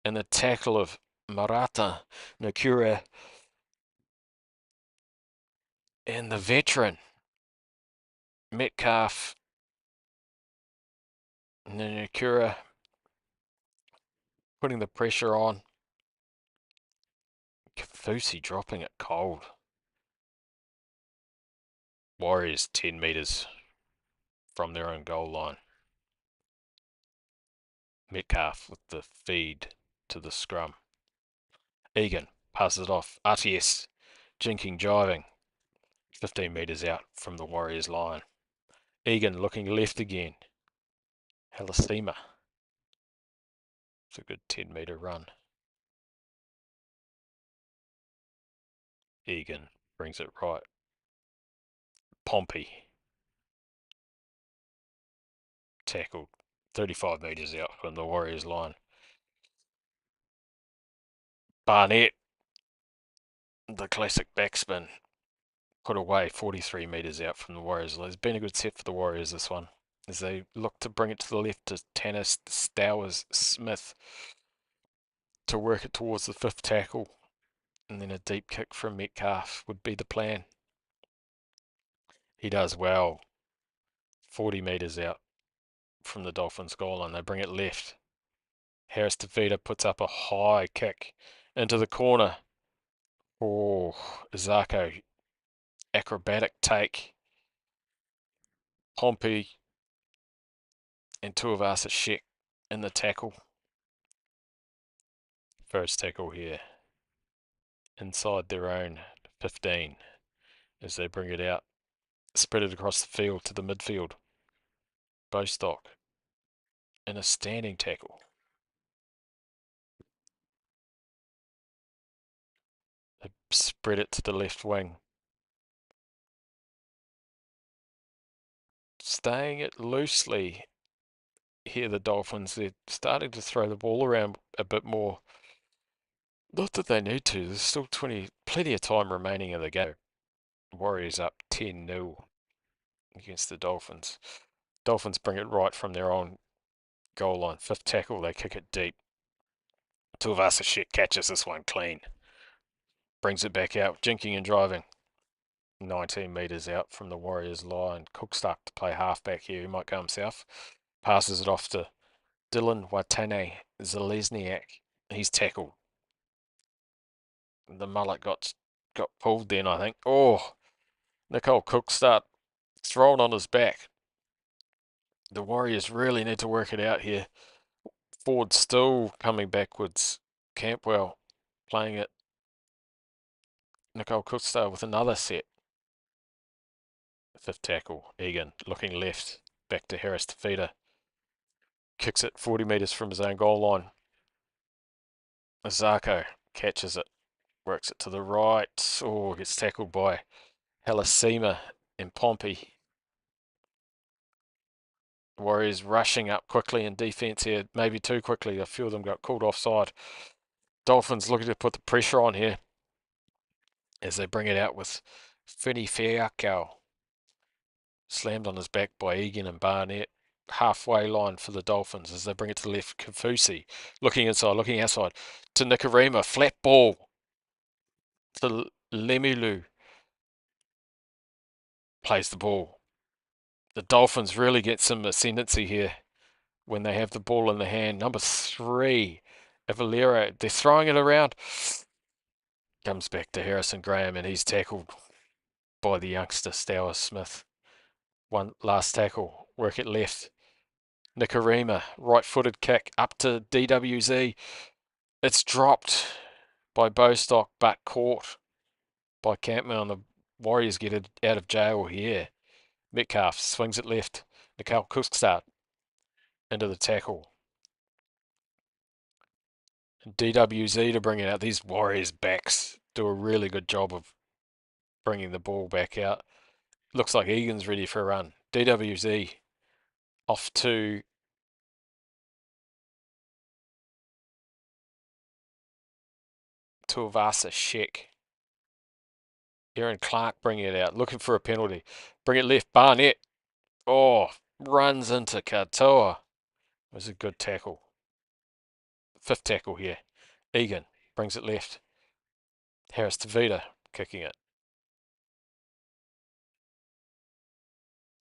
And the tackle of Marata Nakura. And the veteran, Metcalf. And then Nakura putting the pressure on. Kafusi dropping it cold. Warriors 10 metres from their own goal line. Metcalf with the feed to the scrum. Egan passes it off. RTS jinking, jiving. 15 metres out from the Warriors line. Egan looking left again. Halasima. It's a good 10 metre run. Egan brings it right. Pompey tackled 35 metres out from the Warriors line. Barnett, the classic backspin, put away 43 metres out from the Warriors. It's been a good set for the Warriors, this one, as they look to bring it to the left to Tanner Stowers Smith to work it towards the fifth tackle, and then a deep kick from Metcalf would be the plan. He does well. 40 metres out from the Dolphins goal line. They bring it left. Harris Tavita puts up a high kick into the corner. Oh, Zarko, acrobatic take. Pompey and Tuivasa-Sheck in the tackle. First tackle here. Inside their own 15 as they bring it out. Spread it across the field to the midfield. Bostock in a standing tackle. They spread it to the left wing. Staying it loosely here, the Dolphins. They're starting to throw the ball around a bit more. Not that they need to. There's still plenty of time remaining in the game. Warriors up 10-0 against the Dolphins. Dolphins bring it right from their own goal line. Fifth tackle, they kick it deep. Tuivasa-Sheck catches this one clean. Brings it back out, jinking and driving. 19 metres out from the Warriors line. Cook stuck to play halfback here. He might go himself. Passes it off to Dylan Watane Zalesniak. He's tackled. The mullet got pulled then, I think. Oh, Nicole Cookstart thrown on his back. The Warriors really need to work it out here. Ford still coming backwards. Campbell playing it. Nicole Cookstart with another set. Fifth tackle. Egan looking left. Back to Harris Tafita. Kicks it 40 metres from his own goal line. Zarko catches it. Works it to the right. Oh, gets tackled by Halasima and Pompey. Warriors rushing up quickly in defence here. Maybe too quickly. A few of them got called offside. Dolphins looking to put the pressure on here as they bring it out with Finney Fiacco. Slammed on his back by Egan and Barnett. Halfway line for the Dolphins as they bring it to the left. Kafusi looking inside, looking outside to Nikarima. Flat ball to Lemilu. Plays the ball. The Dolphins really get some ascendancy here when they have the ball in the hand. Number 3, Valera. They're throwing it around. Comes back to Harrison Graham and he's tackled by the youngster Stowers Smith. One last tackle. Work it left. Nikarima, right-footed kick up to DWZ. It's dropped by Bostock, but caught by Campbell. The Warriors get it out of jail here. Metcalf swings it left. Nicole Cookstart into the tackle. DWZ to bring it out. These Warriors backs do a really good job of bringing the ball back out. Looks like Egan's ready for a run. DWZ off to Tuivasa-Sheck. Aaron Clark bringing it out, looking for a penalty. Bring it left, Barnett. Oh, runs into Katoa. It was a good tackle. Fifth tackle here. Egan brings it left. Harris Tavita kicking it.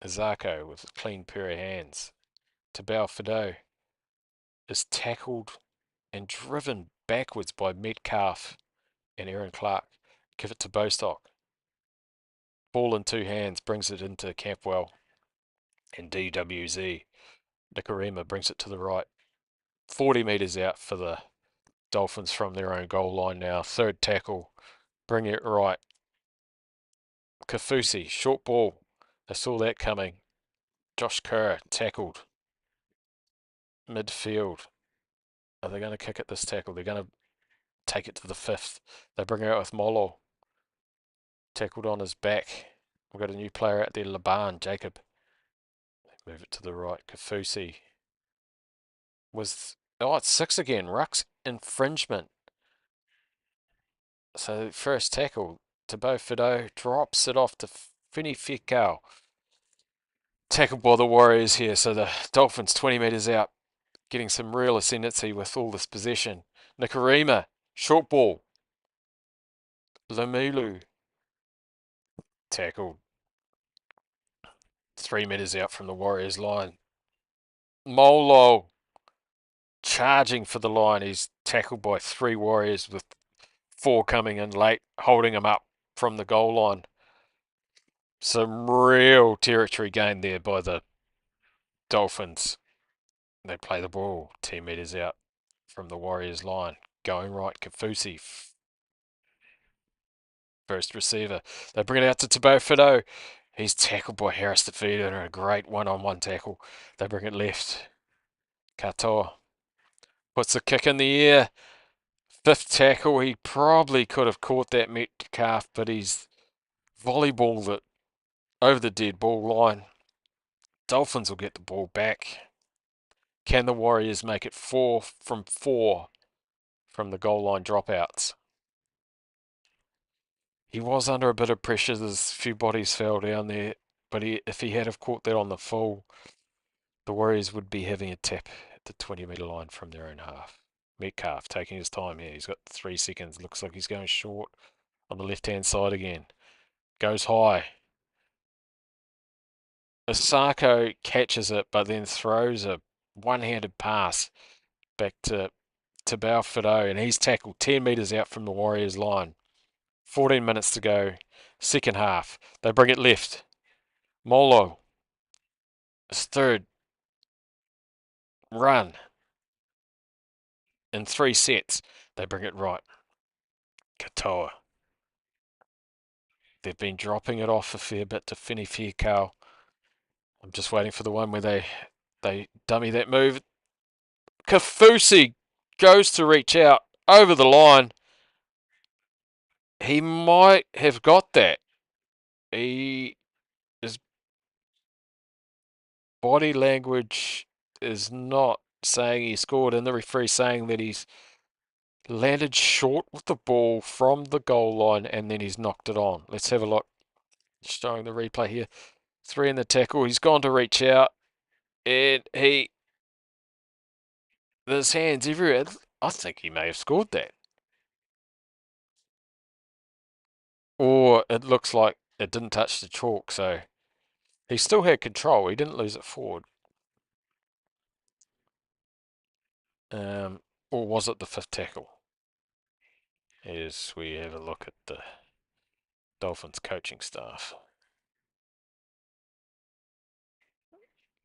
Zarko with a clean pair of hands. Tabao Fido is tackled and driven backwards by Metcalf and Aaron Clark. Give it to Bostock. Ball in two hands, brings it into Campbell and DWZ. Nikarima brings it to the right. 40 metres out for the Dolphins from their own goal line now. Third tackle, bring it right. Kafusi, short ball. They saw that coming. Josh Kerr tackled. Midfield. Are they going to kick at this tackle? They're going to take it to the fifth. They bring it out with Molo. Tackled on his back. We've got a new player out there, Laban, Jacob. They move it to the right. Kafusi was... Oh, it's 6 again. Ruck's infringement. So first tackle, Tabo Fido drops it off to Fini Fikau. Tackled by the Warriors here, so the Dolphins 20 metres out, getting some real ascendancy with all this possession. Nikarima, short ball. Lemilu, tackled 3 metres out from the Warriors line. Molo, charging for the line. He's tackled by 3 Warriors with 4 coming in late, holding him up from the goal line. Some real territory gained there by the Dolphins. They play the ball 10 metres out from the Warriors line. Going right, Kafusi, first receiver. They bring it out to Tabo Fido. He's tackled by Harris Defeater and a great one-on-one tackle. They bring it left. Katoa puts the kick in the air. 5th tackle. He probably could have caught that Metcalf, but he's volleyballed it over the dead ball line. Dolphins will get the ball back. Can the Warriors make it 4 from 4 from the goal line dropouts? He was under a bit of pressure. There's a few bodies fell down there, but if he had have caught that on the full, the Warriors would be having a tap at the 20-metre line from their own half. Metcalf taking his time here. He's got 3 seconds. Looks like he's going short on the left-hand side again. Goes high. Osako catches it, but then throws a one-handed pass back to Tabau Fido, and he's tackled 10 metres out from the Warriors line. 14 minutes to go, second half. They bring it left. Molo, his 3rd run in 3 sets. They bring it right. Katoa. They've been dropping it off a fair bit to Fini Fiakau. I'm just waiting for the one where they dummy that move. Kafusi goes to reach out over the line. He might have got that. His body language is not saying he scored, and the referee saying that he's landed short with the ball from the goal line and then he's knocked it on. Let's have a look. Showing the replay here. 3 in the tackle. He's gone to reach out and there's hands everywhere. I think he may have scored that. Or it looks like it didn't touch the chalk, so he still had control. He didn't lose it forward. Or was it the 5th tackle? As we have a look at the Dolphins coaching staff.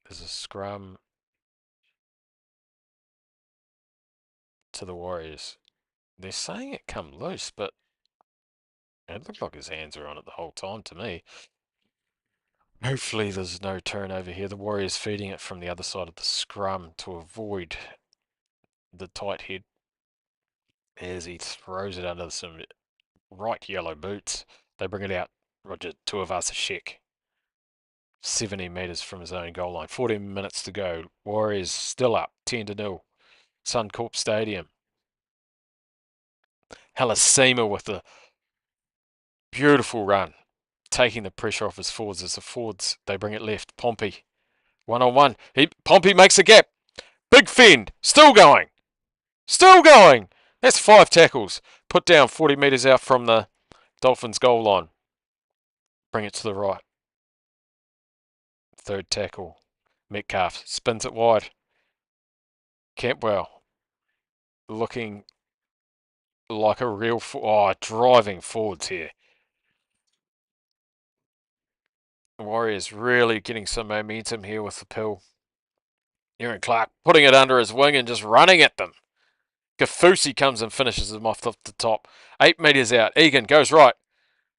There's a scrum to the Warriors. They're saying it come loose, but it looked like his hands were on it the whole time to me. Hopefully there's no turnover here. The Warriors feeding it from the other side of the scrum to avoid the tight head as he throws it under some right yellow boots. They bring it out. Roger Tuivasa-Sheck. 70 metres from his own goal line. 14 minutes to go. Warriors still up 10-0. Suncorp Stadium. Halasima with a beautiful run, taking the pressure off his forwards as the forwards, they bring it left. Pompey, 1-on-1. Pompey makes a gap. Big fend. Still going. Still going. That's 5 tackles. Put down 40 metres out from the Dolphins goal line. Bring it to the right. 3rd tackle. Metcalf spins it wide. Campbell looking like a real driving forwards here. Warriors really getting some momentum here with the pill. Aaron Clark putting it under his wing and just running at them. Kafusi comes and finishes him off the top. 8 metres out. Egan goes right.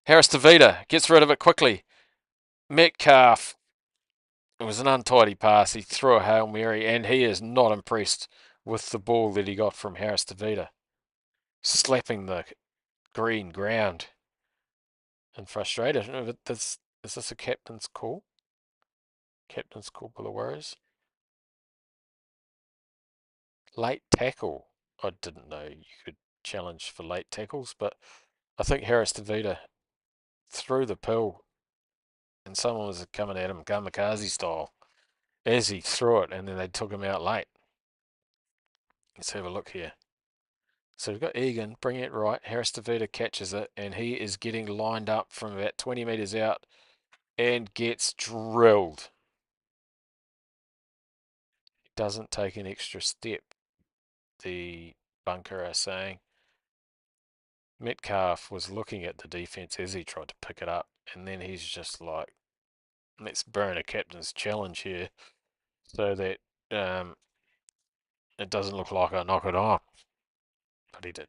Harris Tavita gets rid of it quickly. Metcalf. It was an untidy pass. He threw a Hail Mary and he is not impressed with the ball that he got from Harris Tavita. Slapping the green ground and frustrated. Is this a captain's call? Captain's call by the Warriors. Late tackle. I didn't know you could challenge for late tackles, but I think Harris DeVita threw the pill and someone was coming at him kamikaze style as he threw it, and then they took him out late. Let's have a look here. So we've got Egan bringing it right. Harris DeVita catches it, and he is getting lined up from about 20 metres out and gets drilled. Doesn't take an extra step, the bunker are saying. Metcalf was looking at the defence as he tried to pick it up, and then he's just like, let's burn a captain's challenge here so that it doesn't look like I knock it on. But he did.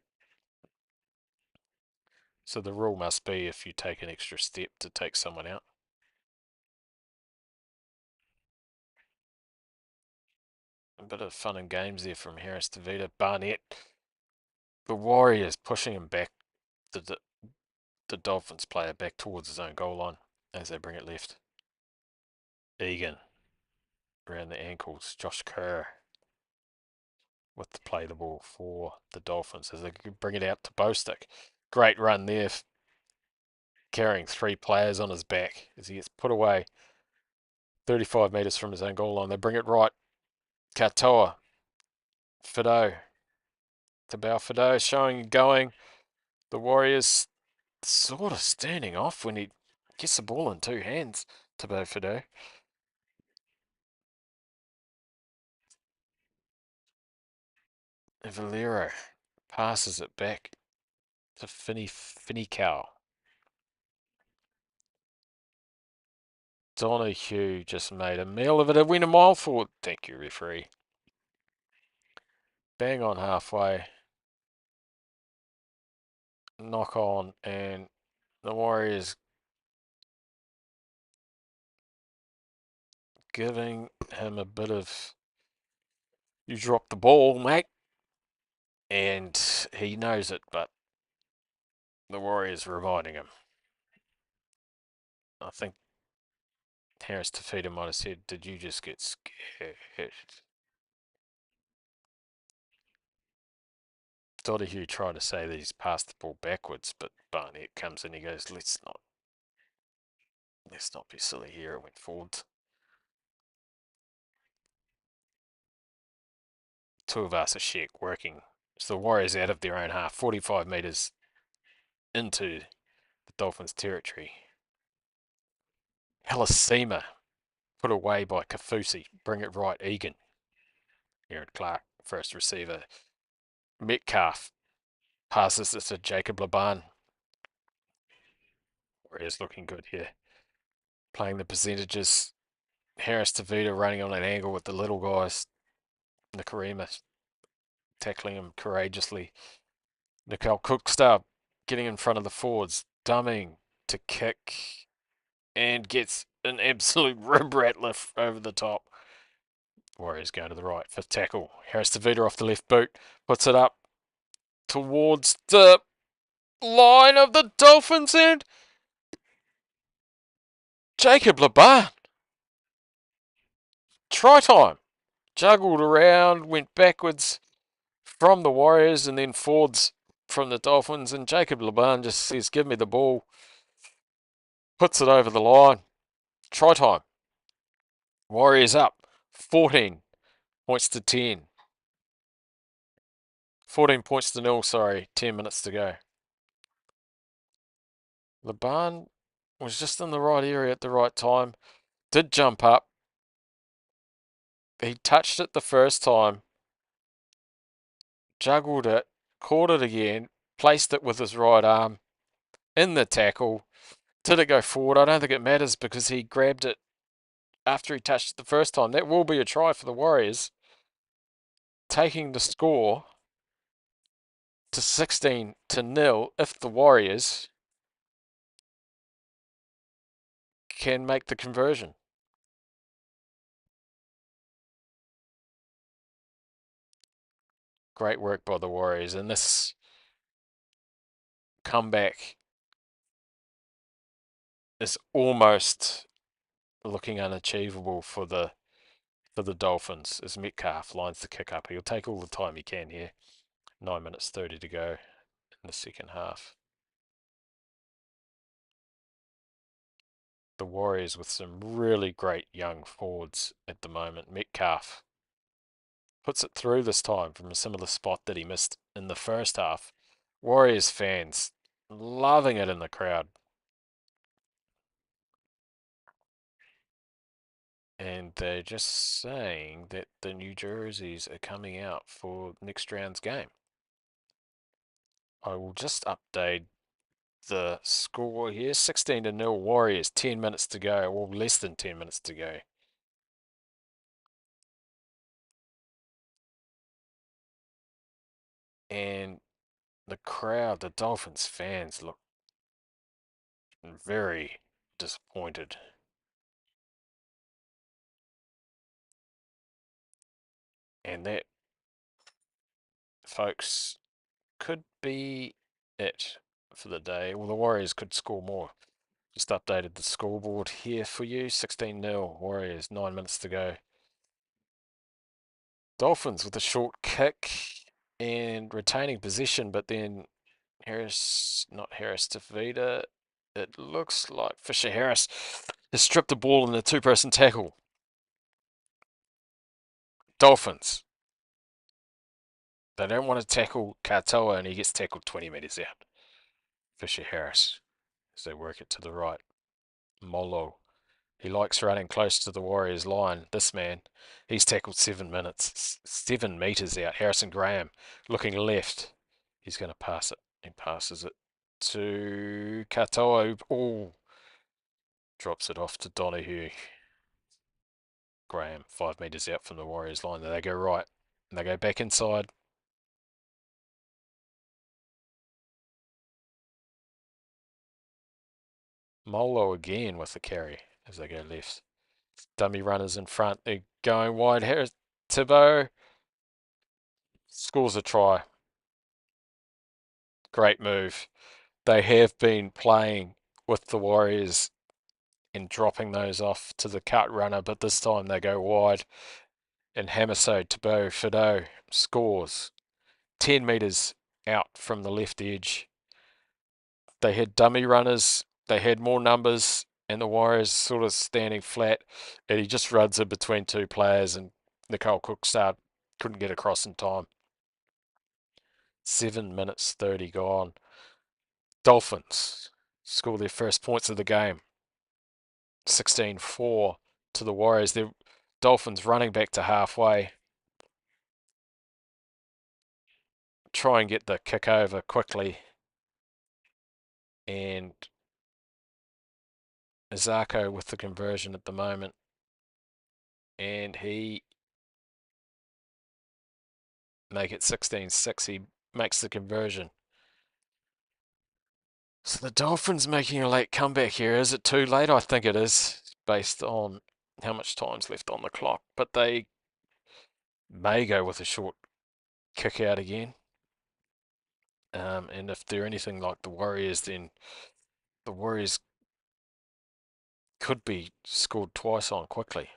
So the rule must be if you take an extra step to take someone out. A bit of fun and games there from Harris DeVita. Barnett, the Warriors pushing him back, the Dolphins player back towards his own goal line as they bring it left. Egan around the ankles. Josh Kerr with the play the ball for the Dolphins as they bring it out to Bostick. Great run there, carrying 3 players on his back as he gets put away 35 metres from his own goal line. They bring it right. Katoa. Fido. Tabau Fido showing and going. The Warriors sort of standing off when he gets the ball in 2 hands. Tabau Fido. And Valero passes it back to Finney Cow. Donahue just made a meal of it. A win a mile forward. Thank you, referee. Bang on halfway. Knock on, and the Warriors giving him a bit of, you dropped the ball, mate. And he knows it, but the Warriors reminding him. I think Harris Tafita might have said, did you just get scared? Donahue tried to say that he's passed the ball backwards, but Barnett comes in, he goes, let's not be silly here. It went forward. 2 of us are Sheck working. So the Warriors out of their own half, 45 metres into the Dolphins' territory. Helasima put away by Kafusi. Bring it right, Egan. Aaron Clark, first receiver. Metcalf passes it to Jacob Laban. Warriors looking good here. Playing the percentages. Harris DeVita running on an angle with the little guys. Nikarima tackling him courageously. Nicole Cookstar getting in front of the forwards. Dumming to kick. And gets an absolute rib rattler over the top. Warriors going to the right. 5th tackle. Harris DeVita off the left boot. Puts it up towards the line of the Dolphins and Jacob Laban. Try time. Juggled around, went backwards from the Warriors and then forwards from the Dolphins. And Jacob Laban just says, give me the ball. Puts it over the line. Try time. Warriors up 14 points to 10. 14 points to 0, sorry. 10 minutes to go. Laban was just in the right area at the right time. Did jump up. He touched it the first time. Juggled it. Caught it again. Placed it with his right arm in the tackle. Did it go forward? I don't think it matters because he grabbed it after he touched it the first time. That will be a try for the Warriors. Taking the score to 16-0 if the Warriors can make the conversion. Great work by the Warriors, and this comeback is almost looking unachievable for the Dolphins as Metcalf lines the kick up. He'll take all the time he can here. 9 minutes 30 to go in the second half. the Warriors with some really great young forwards at the moment. Metcalf puts it through this time from a similar spot that he missed in the first half. Warriors fans loving it in the crowd. And they're just saying that the New Jerseys are coming out for next round's game. I will just update the score here. 16-0 Warriors, 10 minutes to go, or less than 10 minutes to go. And the crowd, the Dolphins fans, look very disappointed. And that, folks, could be it for the day. Well, the Warriors could score more. Just updated the scoreboard here for you. 16-0 Warriors, 9 minutes to go. Dolphins with a short kick and retaining position, but then not Harris to Vida. It looks like Fisher Harris has stripped the ball in a two-person tackle. Dolphins. They don't want to tackle Katoa, and he gets tackled 20 metres out. Fisher Harris as they work it to the right. Molo. He likes running close to the Warriors line. This man, he's tackled 7 metres out. Harrison Graham looking left. He's going to pass it. He passes it to Katoa. Oh, drops it off to Donahue. Graham, 5 metres out from the Warriors line. Then they go right. And they go back inside. Molo again with the carry as they go left. Dummy runners in front. They're going wide. Harris Thibault scores a try. Great move. They have been playing with the Warriors and dropping those off to the cut runner, but this time they go wide. And Hamiso Thibault Fido scores 10 metres out from the left edge. They had dummy runners, they had more numbers, and the Warriors sort of standing flat. And he just runs in between two players, and Nicole Cookstad couldn't get across in time. 7 minutes 30 gone. Dolphins score their first points of the game. 16-4 to the Warriors. The Dolphins running back to halfway. Try and get the kick over quickly. And Izako with the conversion at the moment. And he make it 16-6. He makes the conversion. So the Dolphins making a late comeback here. Is it too late? I think it is, based on how much time's left on the clock. But they may go with a short kick out again. And if they're anything like the Warriors, then the Warriors could be scored twice on quickly.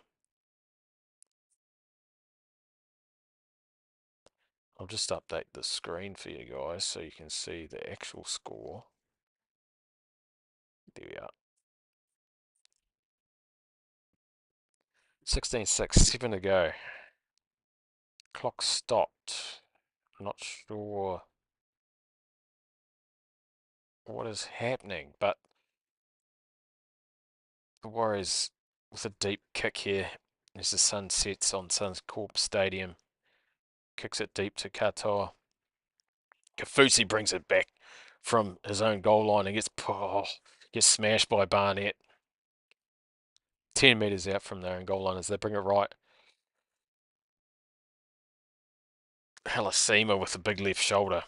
I'll just update the screen for you guys so you can see the actual score. There we are. 16-6, 7 to go. Clock stopped. I'm not sure what is happening, but the Warriors with a deep kick here as the sun sets on Suncorp Stadium. Kicks it deep to Katoa. Kafusi brings it back from his own goal line and gets smashed by Barnett. 10 metres out from their own goal line as they bring it right. Halasima with a big left shoulder.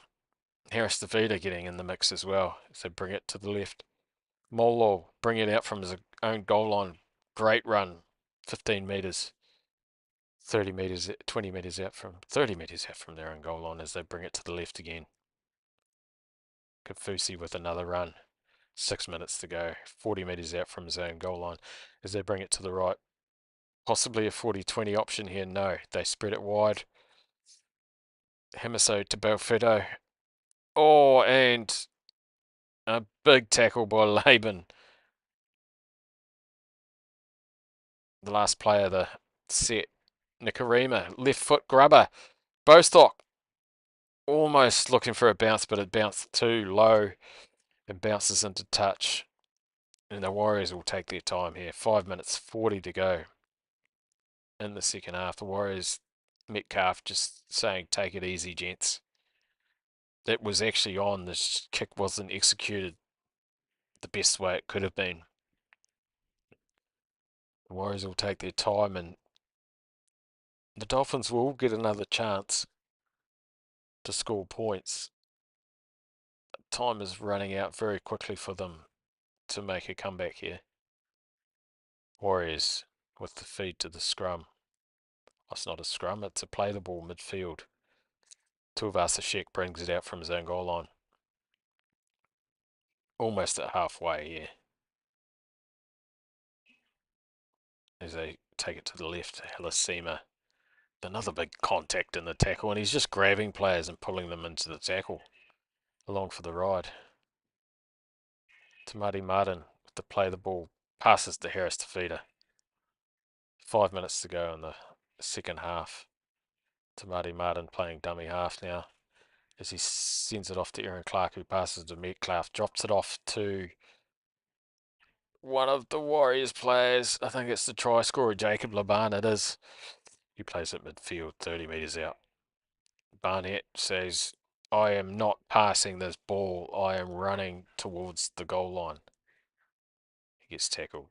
Harris Davida getting in the mix as well as they bring it to the left. Molo bring it out from his own goal line. Great run. 15 metres. 30 metres, 20 metres out from, 30 metres out from their own goal line as they bring it to the left again. Kafusi with another run. 6 minutes to go. 40 metres out from his own goal line as they bring it to the right. Possibly a 40-20 option here. No, they spread it wide. Hamiso to Belfido. Oh, and a big tackle by Laban. The last player of the set. Nikarima, left foot grubber. Bostock almost looking for a bounce, but it bounced too low and bounces into touch. And the Warriors will take their time here. 5 minutes 40 to go in the second half. The Warriors, Metcalf just saying, take it easy, gents. It was actually on. This kick wasn't executed the best way it could have been. The Warriors will take their time and the Dolphins will get another chance to score points. Time is running out very quickly for them to make a comeback here. Warriors with the feed to the scrum. It's not a scrum, it's a play the ball midfield. Tuivasa-Sheck brings it out from his own goal line. Almost at halfway here. As they take it to the left, Halasima. Another big contact in the tackle, and he's just grabbing players and pulling them into the tackle. Along for the ride. Tamati Martin with the play the ball. Passes to Harris to Feeder. 5 minutes to go in the second half. Tamati Martin playing dummy half now. As he sends it off to Aaron Clark, who passes to Metcalf. Drops it off to one of the Warriors players. I think it's the try scorer, Jacob Laban. It is. He plays at midfield, 30 metres out. Barnett says, I am not passing this ball. I am running towards the goal line. He gets tackled.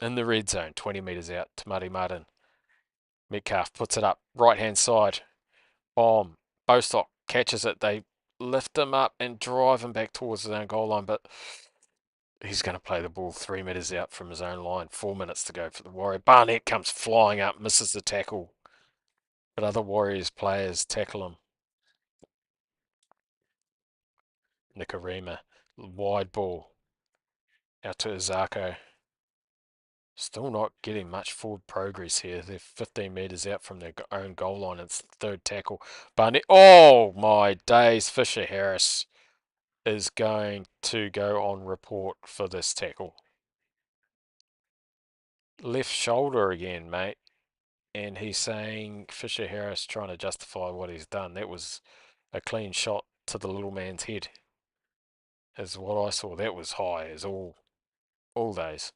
In the red zone, 20 metres out. Tamati Martin. Metcalf puts it up. Right hand side. Bomb. Bostock catches it. They lift him up and drive him back towards his own goal line, but he's going to play the ball 3 metres out from his own line. 4 minutes to go for the Warrior. Barnett comes flying up, misses the tackle, but other Warriors players tackle him. Nikarima, wide ball out to Izako. Still not getting much forward progress here. They're 15 metres out from their own goal line. It's the third tackle. Barnett, oh my days, Fisher Harris is going to go on report for this tackle. Left shoulder again, mate. And he's saying Fisher Harris trying to justify what he's done. That was a clean shot to the little man's head. Is what I saw. That was high as all days.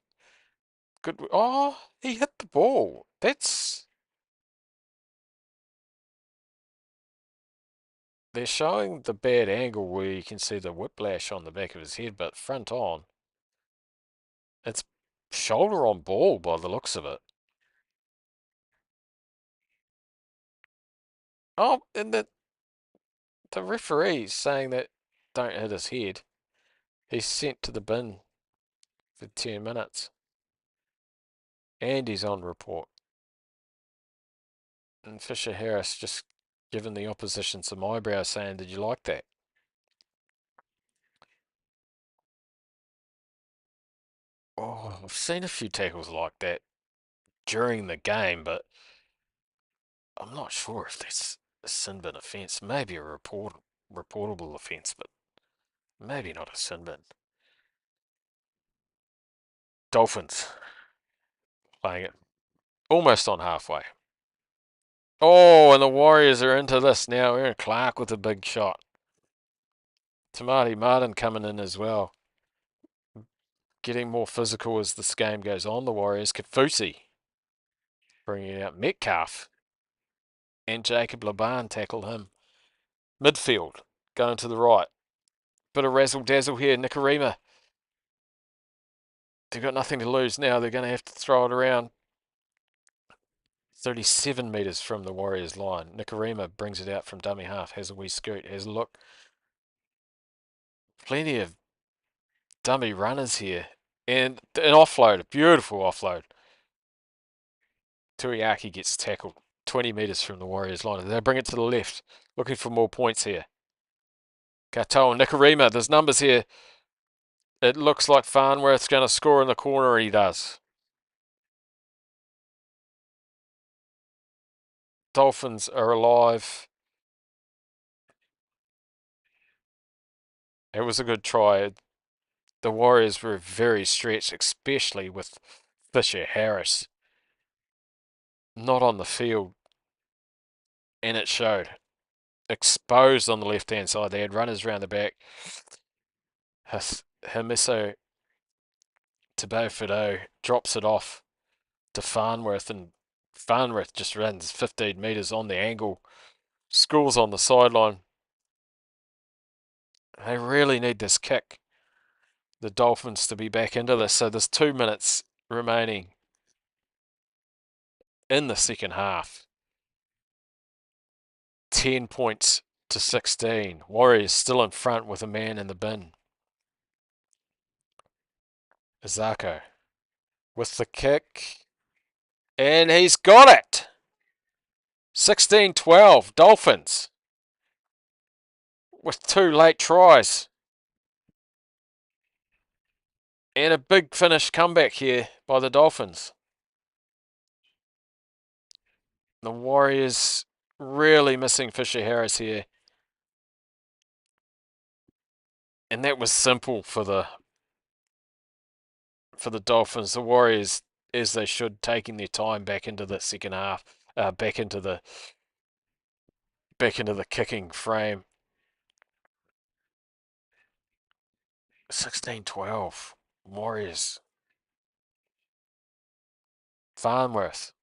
Good. Oh, he hit the ball. They're showing the bad angle where you can see the whiplash on the back of his head, but front on, it's shoulder on ball by the looks of it. Oh, and the referee's saying that don't hit his head. He's sent to the bin for 10 minutes. And he's on report. And Fisher Harris just giving the opposition some eyebrows saying, did you like that? Oh, I've seen a few tackles like that during the game, but I'm not sure if that's a sin bin offence. Maybe a reportable offence, but maybe not a sin bin. Dolphins playing it almost on halfway. Oh, and the Warriors are into this now. Aaron Clark with a big shot. Tamati Martin coming in as well. Getting more physical as this game goes on. The Warriors. Kafusi bringing out Metcalf. And Jacob Laban tackled him. Midfield going to the right. Bit of razzle dazzle here. Nikarima. They've got nothing to lose now. They're going to have to throw it around. 37 metres from the Warriors line. Nikarima brings it out from dummy half. Has a wee scoot. Has a look. Plenty of dummy runners here. And an offload. A beautiful offload. Turiaki gets tackled 20 metres from the Warriors line. They bring it to the left. Looking for more points here. Katoa, Nikarima. There's numbers here. It looks like Farnworth's going to score in the corner, and he does. Dolphins are alive. It was a good try. The Warriors were very stretched, especially with Fisher Harris not on the field, and it showed. Exposed on the left-hand side. They had runners round the back. Hamiso Tabofido drops it off to Farnworth, and Farnworth just runs 15 metres on the angle. Schools on the sideline. They really need this kick, the Dolphins, to be back into this. So there's 2 minutes remaining in the second half. 10 points to 16. Warriors still in front with a man in the bin. Izako with the kick. And he's got it! 16-12, Dolphins. With 2 late tries. And a big finish comeback here by the Dolphins. The Warriors really missing Fisher Harris here. And that was simple for the Dolphins. The Warriors, as they should, taking their time back into the second half, back into the kicking frame. 16-12, Warriors. Farnworth.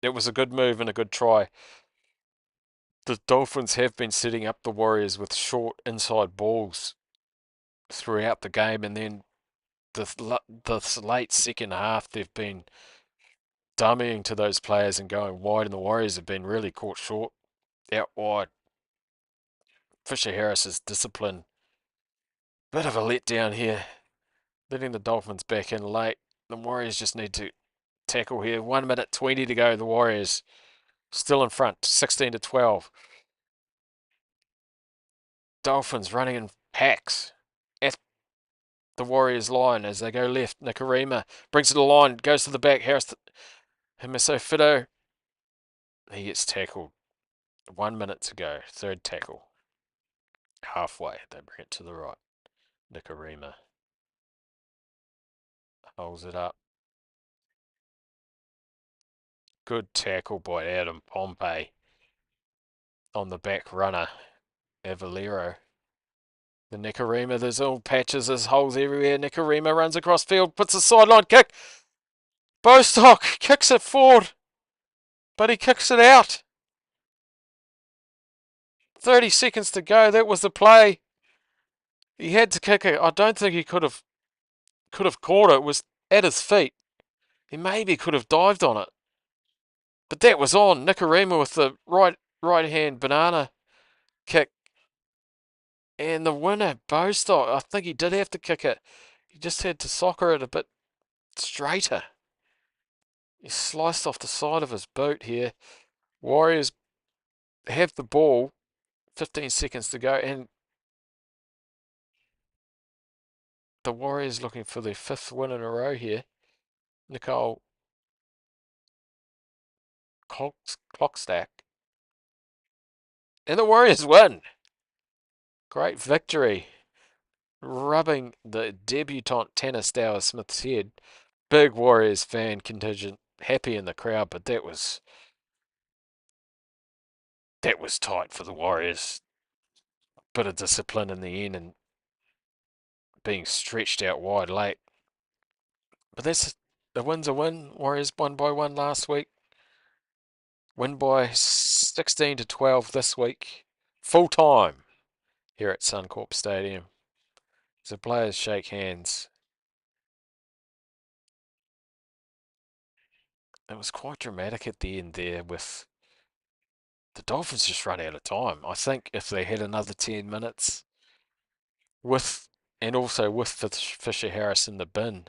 It was a good move and a good try. The Dolphins have been setting up the Warriors with short inside balls throughout the game, and then the late second half they've been dummying to those players and going wide, and the Warriors have been really caught short out wide. Fisher Harris's discipline, bit of a letdown here, letting the Dolphins back in late. The Warriors just need to tackle here. 1 minute 20 to go. The Warriors still in front, 16-12. Dolphins running in packs at the Warriors line as they go left. Nikarima brings it to the line, goes to the back. Harris, Hamiso Fido. He gets tackled. 1 minute to go. Third tackle. Halfway, they bring it to the right. Nikarima holds it up. Good tackle by Adam Pompey on the back runner, Avalero. The Nikarima, there's all patches, there's holes everywhere. Nikarima runs across field, puts a sideline kick. Bostock kicks it forward, but he kicks it out. 30 seconds to go. That was the play. He had to kick it. I don't think he could have caught it. It was at his feet. He maybe could have dived on it. But that was on. Nikarima with the right hand banana kick. And the winner, Bostock, I think he did have to kick it. He just had to soccer it a bit straighter. He sliced off the side of his boot here. Warriors have the ball. 15 seconds to go. And the Warriors looking for their 5th win in a row here. Nicole Clockstack. And the Warriors win. Great victory. Rubbing the debutant Tanner Stower Smith's head. Big Warriors fan contingent. Happy in the crowd, but that was tight for the Warriors. Bit of discipline in the end and being stretched out wide late. But the win's a win. Warriors won by 1 last week. Win by 16-12 this week. Full time here at Suncorp Stadium. As the players shake hands. It was quite dramatic at the end there with the Dolphins just run out of time. I think if they had another 10 minutes and also with Fisher Harris in the bin,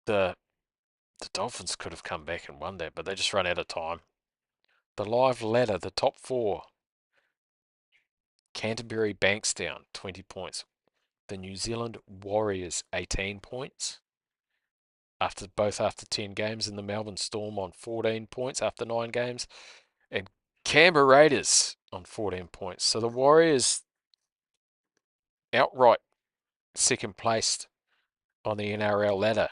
the Dolphins could have come back and won that, but they just run out of time. The live ladder, the top 4. Canterbury Bankstown, 20 points. The New Zealand Warriors, 18 points. After 10 games, and the Melbourne Storm on 14 points after 9 games. And Canberra Raiders on 14 points. So the Warriors outright second placed on the NRL ladder.